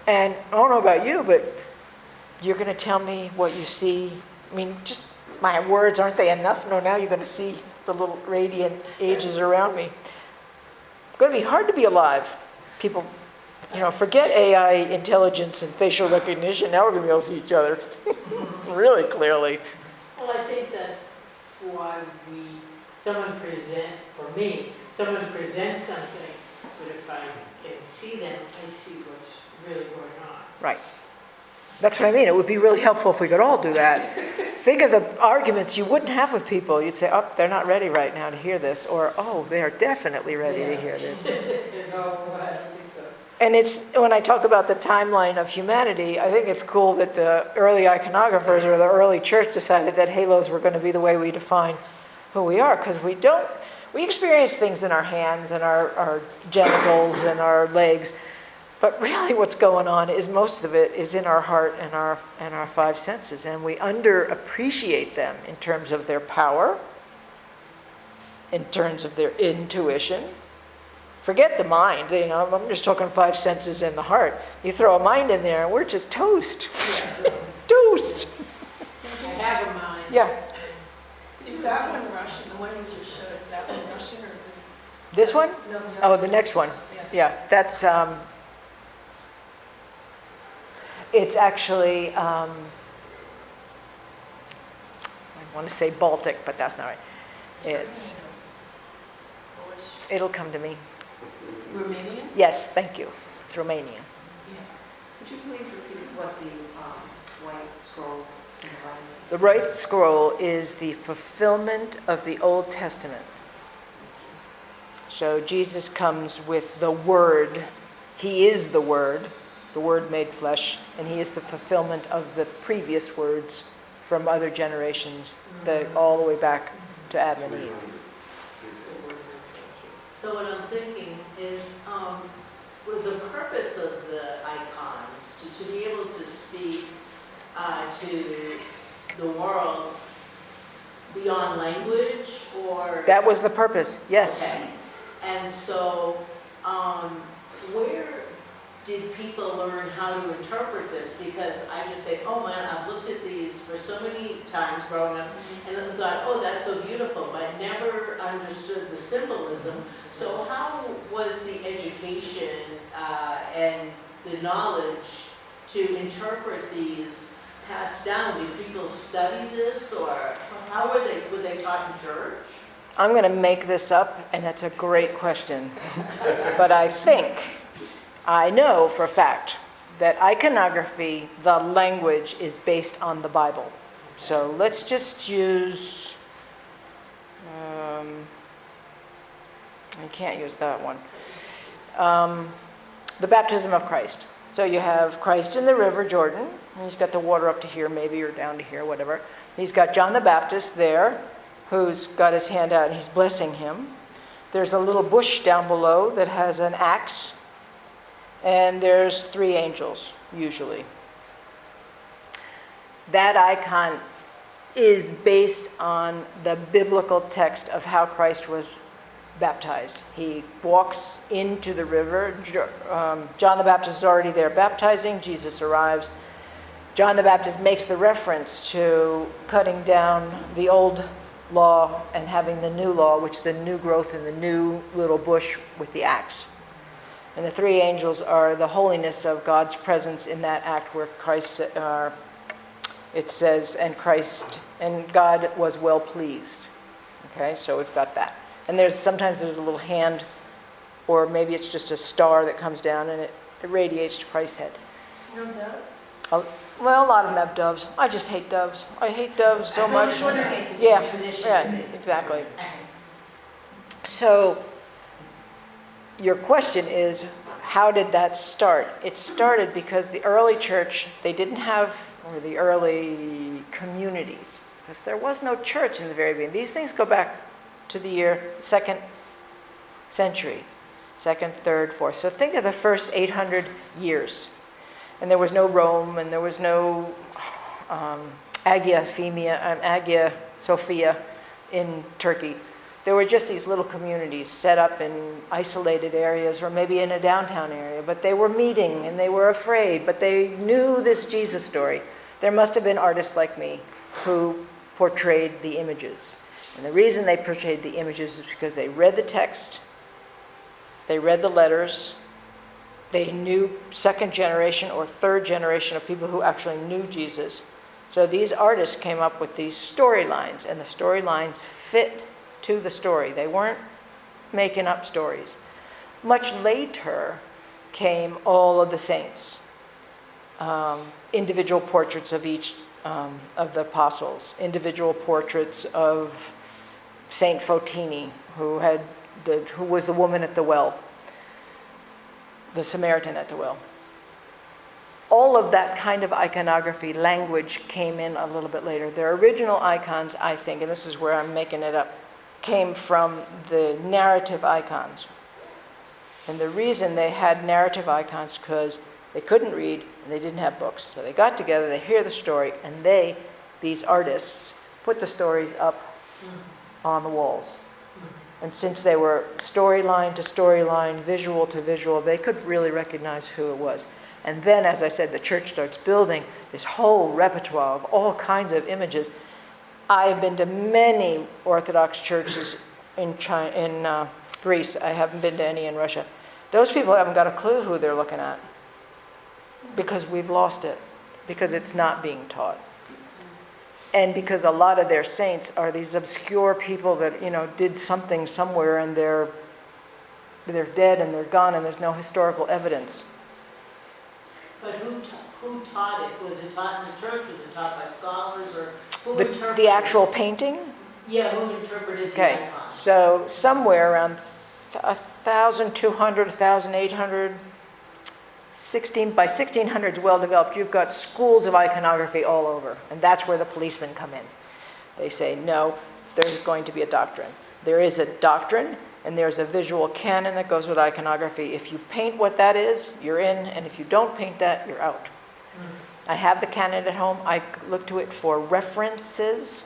[SPEAKER 1] And I don't know about you, but you're going to tell me what you see. I mean, just my words, aren't they enough? No, now you're going to see the little radiant ages around me. It's going to be hard to be alive. People, forget AI intelligence and facial recognition. Now we're going to be able to see each other really clearly.
[SPEAKER 7] Well, I think that's why someone presents something, but if I can see them, I see what's really going on.
[SPEAKER 1] Right. That's what I mean. It would be really helpful if we could all do that. Think of the arguments you wouldn't have with people. You'd say, oh, they're not ready right now to hear this, or, oh, they're definitely ready to hear this.
[SPEAKER 7] No, I don't think so.
[SPEAKER 1] And when I talk about the timeline of humanity, I think it's cool that the early iconographers or the early church decided that halos were going to be the way we define who we are, because we experience things in our hands and our genitals and our legs, but really what's going on is most of it is in our heart and our 5 senses, and we underappreciate them in terms of their power, in terms of their intuition. Forget the mind, I'm just talking 5 senses in the heart. You throw a mind in there and we're just toast.
[SPEAKER 7] Yeah.
[SPEAKER 1] Toast.
[SPEAKER 7] I have a mind.
[SPEAKER 1] Yeah.
[SPEAKER 6] Is that one Russian? The one you just showed, is that one Russian or?
[SPEAKER 1] This one?
[SPEAKER 6] No,
[SPEAKER 1] Oh, the next one. Yeah, that's, it's actually, I want to say Baltic, but that's not right. It'll come to me.
[SPEAKER 4] Romanian?
[SPEAKER 1] Yes, thank you. It's Romanian.
[SPEAKER 4] Would you please repeat what the white scroll symbolizes?
[SPEAKER 1] The right scroll is the fulfillment of the Old Testament. So Jesus comes with the Word. He is the Word made flesh, and he is the fulfillment of the previous words from other generations, all the way back to Adam and Eve.
[SPEAKER 7] So what I'm thinking is, with the purpose of the icons to be able to speak to the world beyond language, or?
[SPEAKER 1] That was the purpose, yes.
[SPEAKER 7] Okay. And so, where did people learn how to interpret this? Because I just say, oh man, I've looked at these for so many times growing up, and I thought, oh, that's so beautiful, but never understood the symbolism. So how was the education and the knowledge to interpret these passed down? Did people study this, or how were they taught in church?
[SPEAKER 1] I'm going to make this up, and that's a great question. But I know for a fact that iconography, the language, is based on the Bible. So let's just use, I can't use that one. The baptism of Christ. So you have Christ in the river Jordan, and he's got the water up to here maybe, or down to here, whatever. He's got John the Baptist there, who's got his hand out and he's blessing him. There's a little bush down below that has an axe, and there's 3 angels, usually. That icon is based on the biblical text of how Christ was baptized. He walks into the river. John the Baptist is already there baptizing. Jesus arrives. John the Baptist makes the reference to cutting down the old law and having the new law, which is the new growth in the new little bush with the axe. And the 3 angels are the holiness of God's presence in that act where Christ, it says, and God was well pleased. Okay, so we've got that. And sometimes there's a little hand, or maybe it's just a star that comes down and it radiates to Christ's head.
[SPEAKER 2] No doubt.
[SPEAKER 1] Well, a lot of them have doves. I just hate doves. I hate doves so
[SPEAKER 2] I'm
[SPEAKER 1] much.
[SPEAKER 2] just wondering if it's
[SPEAKER 1] Yeah,
[SPEAKER 2] tradition.
[SPEAKER 1] yeah, exactly. So your question is, how did that start? It started because the early church, they didn't have, or the early communities, because there was no church in the very beginning. These things go back to the year 2nd century, 2nd, 3rd, 4th. So think of the first 800 years. And there was no Rome, and there was no Hagia Sophia in Turkey. There were just these little communities set up in isolated areas, or maybe in a downtown area, but they were meeting and they were afraid, but they knew this Jesus story. There must have been artists like me who portrayed the images. And the reason they portrayed the images is because they read the text, they read the letters, they knew 2nd generation or 3rd generation of people who actually knew Jesus. So these artists came up with these storylines, and the storylines fit to the story. They weren't making up stories. Much later came all of the saints, individual portraits of each of the apostles, individual portraits of Saint Fotini, who was the woman at the well, the Samaritan at the well. All of that kind of iconography language came in a little bit later. Their original icons, I think, and this is where I'm making it up, came from the narrative icons. And the reason they had narrative icons because they couldn't read and they didn't have books. So they got together, they hear the story, and these artists, put the stories up on the walls. And since they were storyline to storyline, visual to visual, they could really recognize who it was. And then, as I said, the church starts building this whole repertoire of all kinds of images. I've been to many Orthodox churches in Greece. I haven't been to any in Russia. Those people haven't got a clue who they're looking at because we've lost it, because it's not being taught. And because a lot of their saints are these obscure people that, did something somewhere and they're dead and they're gone and there's no historical evidence.
[SPEAKER 7] But who taught it? Was it taught in the church? Was it taught by scholars, or who interpreted
[SPEAKER 1] The actual painting?
[SPEAKER 7] Yeah, who interpreted the
[SPEAKER 1] Okay,
[SPEAKER 7] icons?
[SPEAKER 1] so somewhere around 1,200, 1,800, by 1600 it's well developed. You've got schools of iconography all over, and that's where the policemen come in. They say, no, there's going to be a doctrine. There is a doctrine, and there's a visual canon that goes with iconography. If you paint what that is, you're in, and if you don't paint that, you're out. I have the canon at home. I look to it for references.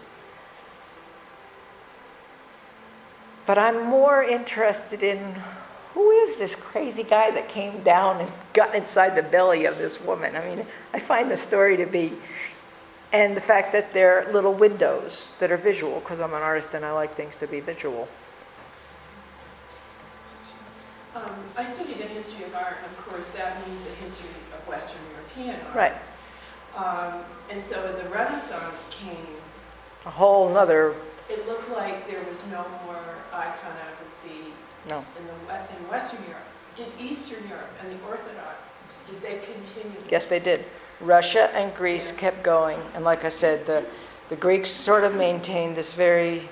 [SPEAKER 1] But I'm more interested in who is this crazy guy that came down and got inside the belly of this woman? I mean, I find the story to be, and the fact that they're little windows that are visual, because I'm an artist and I like things to be visual.
[SPEAKER 6] I studied the history of art, and of course that means the history of Western European art.
[SPEAKER 1] Right.
[SPEAKER 6] And so when the Renaissance came,
[SPEAKER 1] A whole nother,
[SPEAKER 6] it looked like there was no more iconography
[SPEAKER 1] no.
[SPEAKER 6] in Western Europe. Did Eastern Europe and the Orthodox, did they continue?
[SPEAKER 1] Yes, they did. Russia and Greece kept going. And like I said, the Greeks sort of maintained this very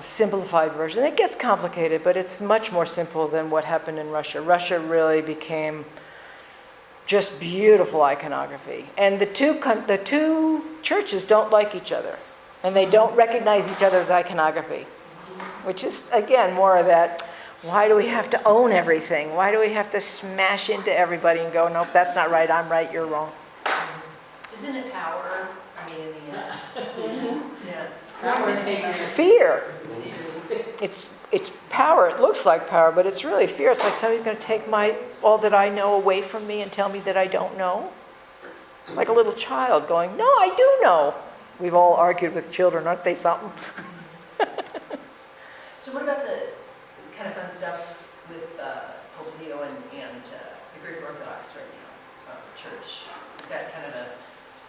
[SPEAKER 1] simplified version. It gets complicated, but it's much more simple than what happened in Russia. Russia really became just beautiful iconography. And the two churches don't like each other. And they don't recognize each other's iconography. Which is, again, more of that, why do we have to own everything? Why do we have to smash into everybody and go, nope, that's not right, I'm right, you're wrong?
[SPEAKER 2] Isn't it power? I mean, in the end. Yeah.
[SPEAKER 7] Power takes
[SPEAKER 1] Fear. It's power. It looks like power, but it's really fear. It's like somebody's going to take all that I know away from me and tell me that I don't know. Like a little child going, no, I do know. We've all argued with children, aren't they something?
[SPEAKER 2] So what about the kind of fun stuff with Pope Leo and the Greek Orthodox right now, church? We've got kind of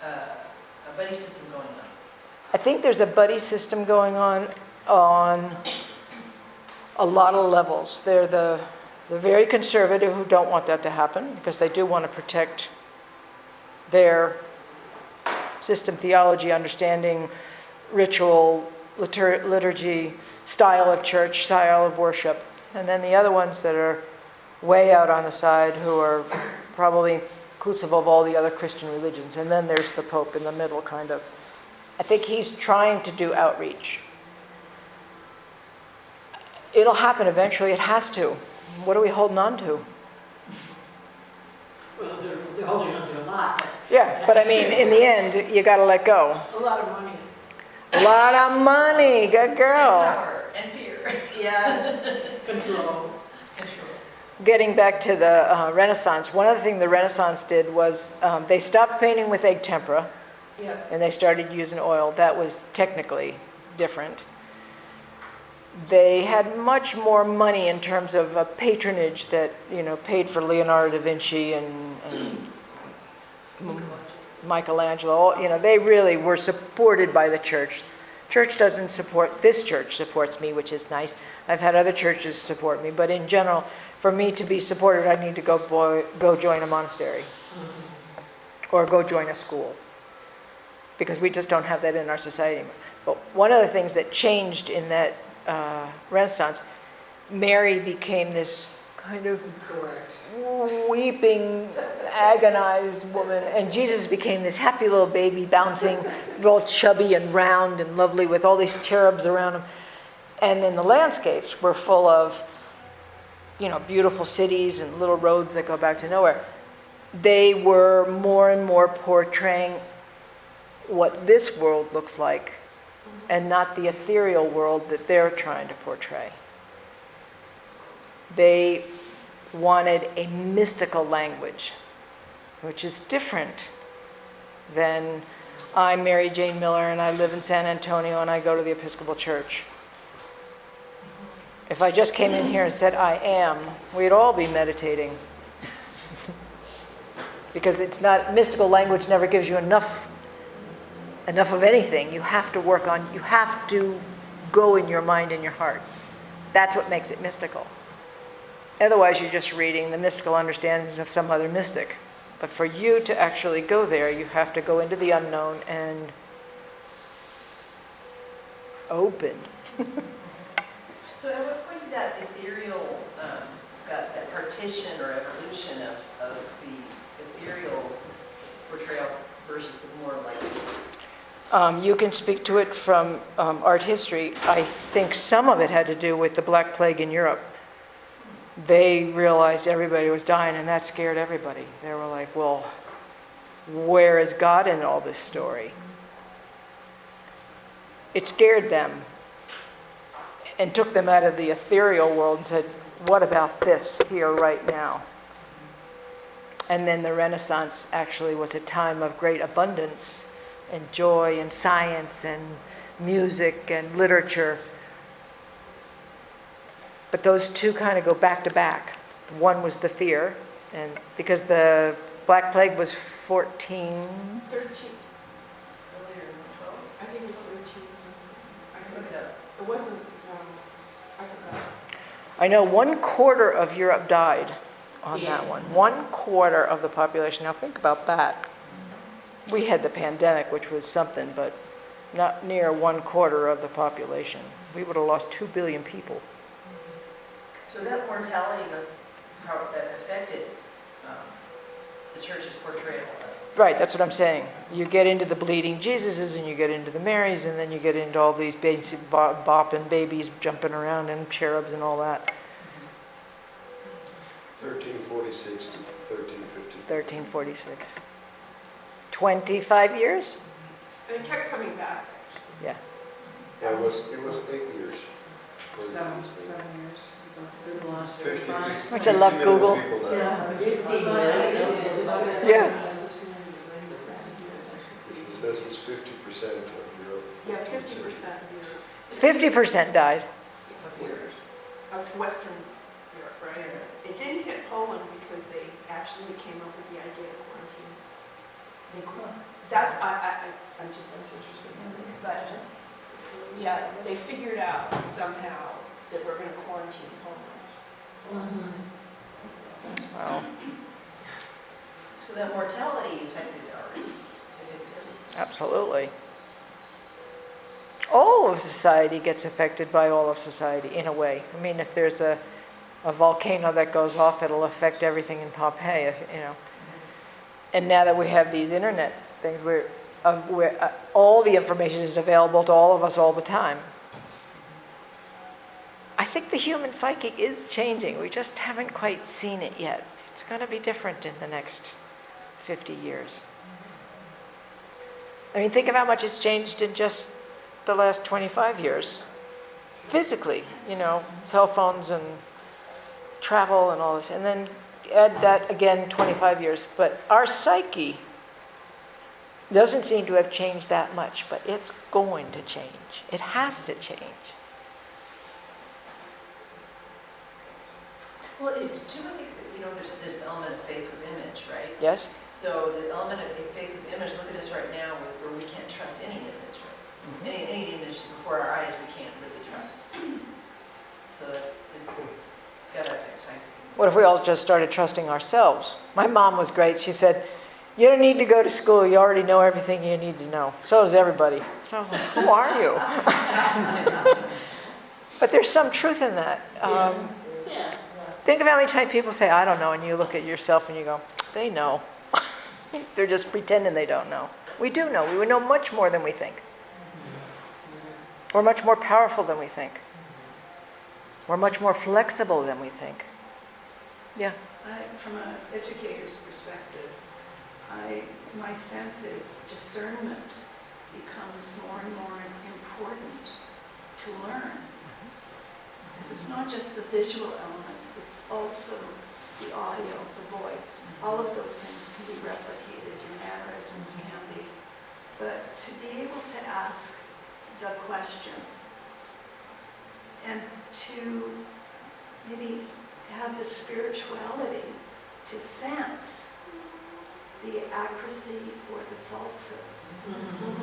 [SPEAKER 2] a buddy system going on.
[SPEAKER 1] I think there's a buddy system going on a lot of levels. They're the very conservative who don't want that to happen because they do want to protect their system theology, understanding, ritual, liturgy, style of church, style of worship. And then the other ones that are way out on the side who are probably inclusive of all the other Christian religions. And then there's the Pope in the middle, kind of. I think he's trying to do outreach. It'll happen eventually. It has to. What are we holding on to?
[SPEAKER 7] well, they're holding on to a lot. But
[SPEAKER 1] Yeah, but I mean, in the end, you got to let go.
[SPEAKER 6] A lot of money.
[SPEAKER 1] A lot of money. Good
[SPEAKER 2] And
[SPEAKER 1] girl.
[SPEAKER 2] power and fear.
[SPEAKER 6] Yeah.
[SPEAKER 7] control.
[SPEAKER 1] Getting back to the Renaissance, one other thing the Renaissance did was they stopped painting with egg tempera
[SPEAKER 6] Yeah.
[SPEAKER 1] and they started using oil. That was technically different. They had much more money in terms of patronage that, paid for Leonardo da Vinci and Michelangelo. They really were supported by the church. Church doesn't support, this church supports me, which is nice. I've had other churches support me, but in general, for me to be supported, I need to go join a monastery or go join a school, because we just don't have that in our society. But one of the things that changed in that Renaissance, Mary became this kind of weeping, agonized woman, and Jesus became this happy little baby bouncing, all chubby and round and lovely with all these cherubs around him. And then the landscapes were full of, beautiful cities and little roads that go back to nowhere. They were more and more portraying what this world looks like and not the ethereal world that they're trying to portray. They wanted a mystical language, which is different than I'm Mary Jane Miller and I live in San Antonio and I go to the Episcopal Church. If I just came in here and said I am, we'd all be meditating. Because it's not, mystical language never gives you enough of anything. You have to work on, you have to go in your mind and your heart. That's what makes it mystical. Otherwise, you're just reading the mystical understandings of some other mystic. But for you to actually go there, you have to go into the unknown and open.
[SPEAKER 2] So at what point did that ethereal, that partition or evolution of the ethereal portrayal versus the more like...
[SPEAKER 1] You can speak to it from art history. I think some of it had to do with the Black Plague in Europe. They realized everybody was dying, and that scared everybody. They were like, well, Where is God in all this story? It scared them and took them out of the ethereal world and said, what about this here right now? And then the Renaissance actually was a time of great abundance and joy and science and music and literature. But those two kind of go back to back. One was the fear, and because the Black Plague was 14...
[SPEAKER 6] 13. I think it was 13 something. I could have. It wasn't, I forgot.
[SPEAKER 1] I know 1/4 of Europe died on that one. 1/4 of the population. Now think about that. We had the pandemic, which was something, but not near 1/4 of the population. We would have lost 2 billion people.
[SPEAKER 2] So that mortality was that affected the church's portrayal of it.
[SPEAKER 1] Right, that's what I'm saying. You get into the bleeding Jesuses, and you get into the Marys, and then you get into all these basic bopping babies jumping around and cherubs and all that.
[SPEAKER 8] 1346 to 1350.
[SPEAKER 1] 1346. 25 years?
[SPEAKER 6] And it kept coming back.
[SPEAKER 1] Yeah.
[SPEAKER 8] It was 8 years.
[SPEAKER 4] 7 years. So Google on
[SPEAKER 8] 50.
[SPEAKER 1] Which I love
[SPEAKER 8] 50 million
[SPEAKER 1] Google.
[SPEAKER 8] people died.
[SPEAKER 1] Yeah.
[SPEAKER 8] It says it's 50% of Europe.
[SPEAKER 6] Yeah, 50% of Europe.
[SPEAKER 1] 50% died.
[SPEAKER 2] Of years.
[SPEAKER 6] Of Western Europe, right? It didn't hit Poland because they actually came up with the idea of quarantine. I'm just, but, yeah, they figured out somehow that we're going to quarantine Poland.
[SPEAKER 1] Wow.
[SPEAKER 2] So that mortality affected ours.
[SPEAKER 1] Absolutely. All of society gets affected by all of society, in a way. I mean, if there's a volcano that goes off, it'll affect everything in Pompeii, you know. And now that we have these internet things, where all the information is available to all of us all the time. I think the human psyche is changing. We just haven't quite seen it yet. It's going to be different in the next 50 years. I mean, think of how much it's changed in just the last 25 years. Physically, you know, cell phones and travel and all this. And then add that again, 25 years. But our psyche doesn't seem to have changed that much, but it's going to change. It has to change.
[SPEAKER 2] Well, too, I think that, there's this element of faith with image, right?
[SPEAKER 1] Yes?
[SPEAKER 2] So the element of faith with image, look at us right now where we can't trust any image, right? Any image before our eyes we can't really trust. So it's got to affect psyche.
[SPEAKER 1] What if we all just started trusting ourselves? My mom was great. She said, you don't need to go to school. You already know everything you need to know. So does everybody. So I was like, who are you? But there's some truth in that. Think of how many times people say, I don't know, and you look at yourself and you go, they know. They're just pretending they don't know. We do know. We know much more than we think. We're much more powerful than we think. We're much more flexible than we think. Yeah.
[SPEAKER 5] From an educator's perspective, my sense is discernment becomes more and more important to learn. Because it's not just the visual element, it's also the audio, the voice. All of those things can be replicated, your mannerisms can be. But to be able to ask the question and to maybe have the spirituality to sense the accuracy or the falsehoods.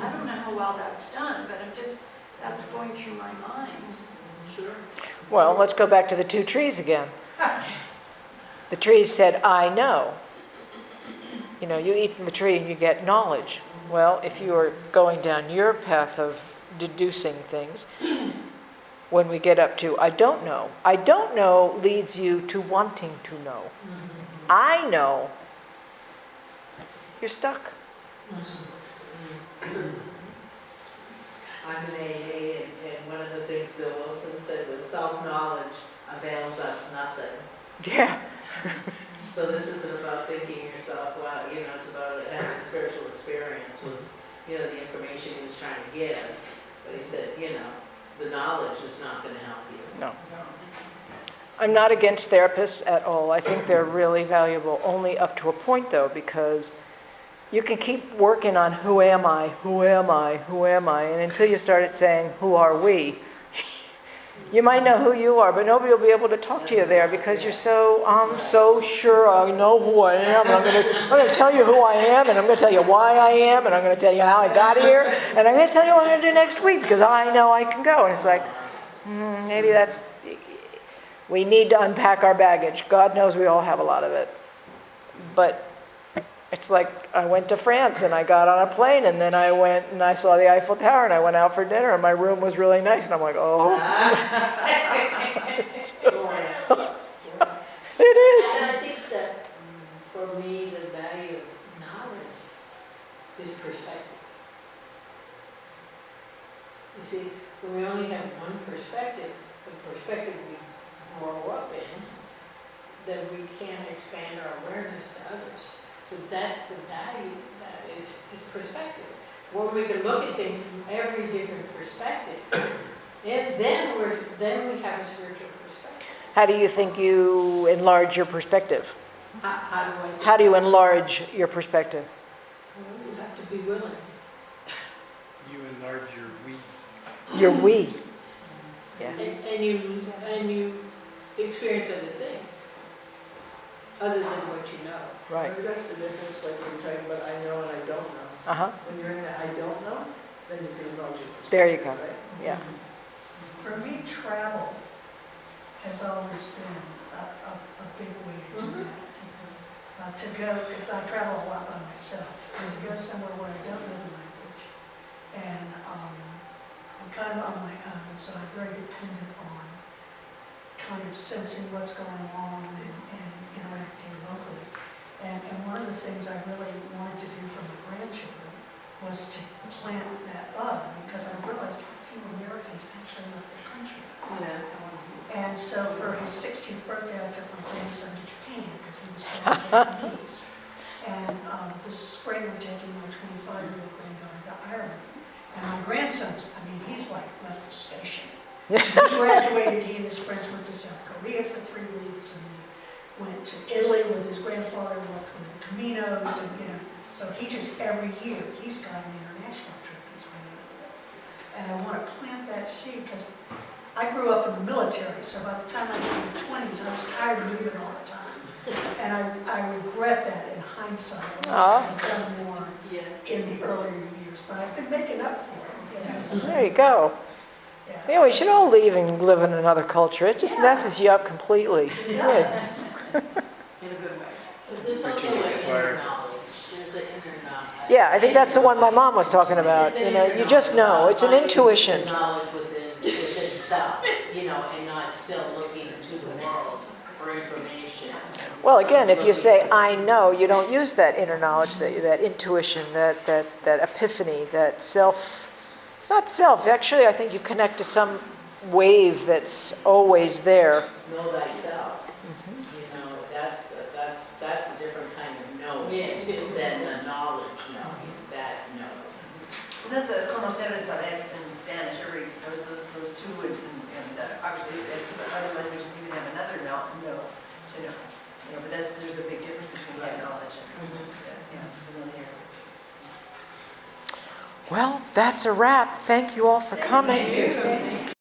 [SPEAKER 5] I don't know how well that's done, but that's going through my mind.
[SPEAKER 7] Sure.
[SPEAKER 1] Well, let's go back to the two trees again. The trees said, I know. You know, you eat from the tree and you get knowledge. Well, if you are going down your path of deducing things, when we get up to, I don't know leads you to wanting to know. I know. You're stuck.
[SPEAKER 9] I'm an AA, and one of the things Bill Wilson said was self-knowledge avails us nothing.
[SPEAKER 1] Yeah.
[SPEAKER 9] So this isn't about thinking yourself, wow, it's about having a spiritual experience was, the information he was trying to give. But he said, the knowledge is not going to help you.
[SPEAKER 1] No. I'm not against therapists at all. I think they're really valuable, only up to a point though, because you can keep working on who am I, and until you started saying, who are we? You might know who you are, but nobody will be able to talk to you there because you're I'm so sure I know who I am, and I'm going to tell you who I am, and I'm going to tell you why I am, and I'm going to tell you how I got here, and I'm going to tell you what I'm going to do next week because I know I can go. And it's like, maybe we need to unpack our baggage. God knows we all have a lot of it. But it's like I went to France and I got on a plane and then I went and I saw the Eiffel Tower and I went out for dinner and my room was really nice and I'm like, oh. It is.
[SPEAKER 7] And I think that for me, the value of knowledge is perspective. You see, when we only have one perspective, the perspective we grow up in, then we can't expand our awareness to others. So that's the value that is perspective. When we can look at things from every different perspective, and then we have a spiritual perspective.
[SPEAKER 1] How do you think you enlarge your perspective?
[SPEAKER 7] How
[SPEAKER 1] do you enlarge your perspective?
[SPEAKER 7] Well, you have to be willing.
[SPEAKER 10] You enlarge your we.
[SPEAKER 1] Your we. Yeah.
[SPEAKER 7] And you experience other things, other than what you know.
[SPEAKER 1] Right.
[SPEAKER 9] That's the difference, like when you're talking about I know and I don't know.
[SPEAKER 1] Uh-huh.
[SPEAKER 9] When you're in the I don't know, then you can enlarge your perspective.
[SPEAKER 1] There you go.
[SPEAKER 9] Right?
[SPEAKER 1] Yeah.
[SPEAKER 3] For me, travel has always been a big way to do that. To go, because I travel a lot by myself, and to go somewhere where I don't know the language, and I'm kind of on my own, so I'm very dependent on kind of sensing what's going on and interacting locally. And one of the things I really wanted to do for my grandchildren was to plant that bug, because I realized how few Americans actually left the country.
[SPEAKER 9] Yeah.
[SPEAKER 3] And so for his 16th birthday, I took my grandson to Japan because he was studying Japanese. And this spring, I'm taking my 25-year-old granddaughter to Ireland. And my grandson's, he's like left the station. He graduated, he and his friends went to South Korea for 3 weeks, and he went to Italy with his grandfather, walked with the Caminos, and so he just, every year, he's got an international trip he's waiting for. And I want to plant that seed because I grew up in the military, so by the time I was in my 20s, I was tired of moving all the time. And I regret that in hindsight. I wish I had done more in the earlier years, but I've been making up for it. So,
[SPEAKER 1] There you go. Yeah, we should all leave and live in another culture. It just messes you up completely. Good.
[SPEAKER 9] In a good way.
[SPEAKER 7] But there's
[SPEAKER 10] But
[SPEAKER 7] also
[SPEAKER 10] you
[SPEAKER 7] an
[SPEAKER 10] get
[SPEAKER 7] inner
[SPEAKER 10] wired.
[SPEAKER 7] knowledge. There's an inner knowledge.
[SPEAKER 1] Yeah, I think that's the one my mom was talking about. You just know. It's an intuition.
[SPEAKER 9] Knowledge within self, and not still looking to the world for information.
[SPEAKER 1] Well, again, if you say, I know, you don't use that inner knowledge, that intuition, that epiphany, that self. It's not self. Actually, I think you connect to some wave that's always there.
[SPEAKER 9] Know thyself. That's a different kind of knowing than the knowledge knowing, that knowing.
[SPEAKER 2] That's the conocer and saber in Spanish. Those two, and obviously it's other languages even have another know to know. But there's a big difference between that knowledge and familiarity.
[SPEAKER 1] Well, that's a wrap. Thank you all for coming.
[SPEAKER 2] Thank you.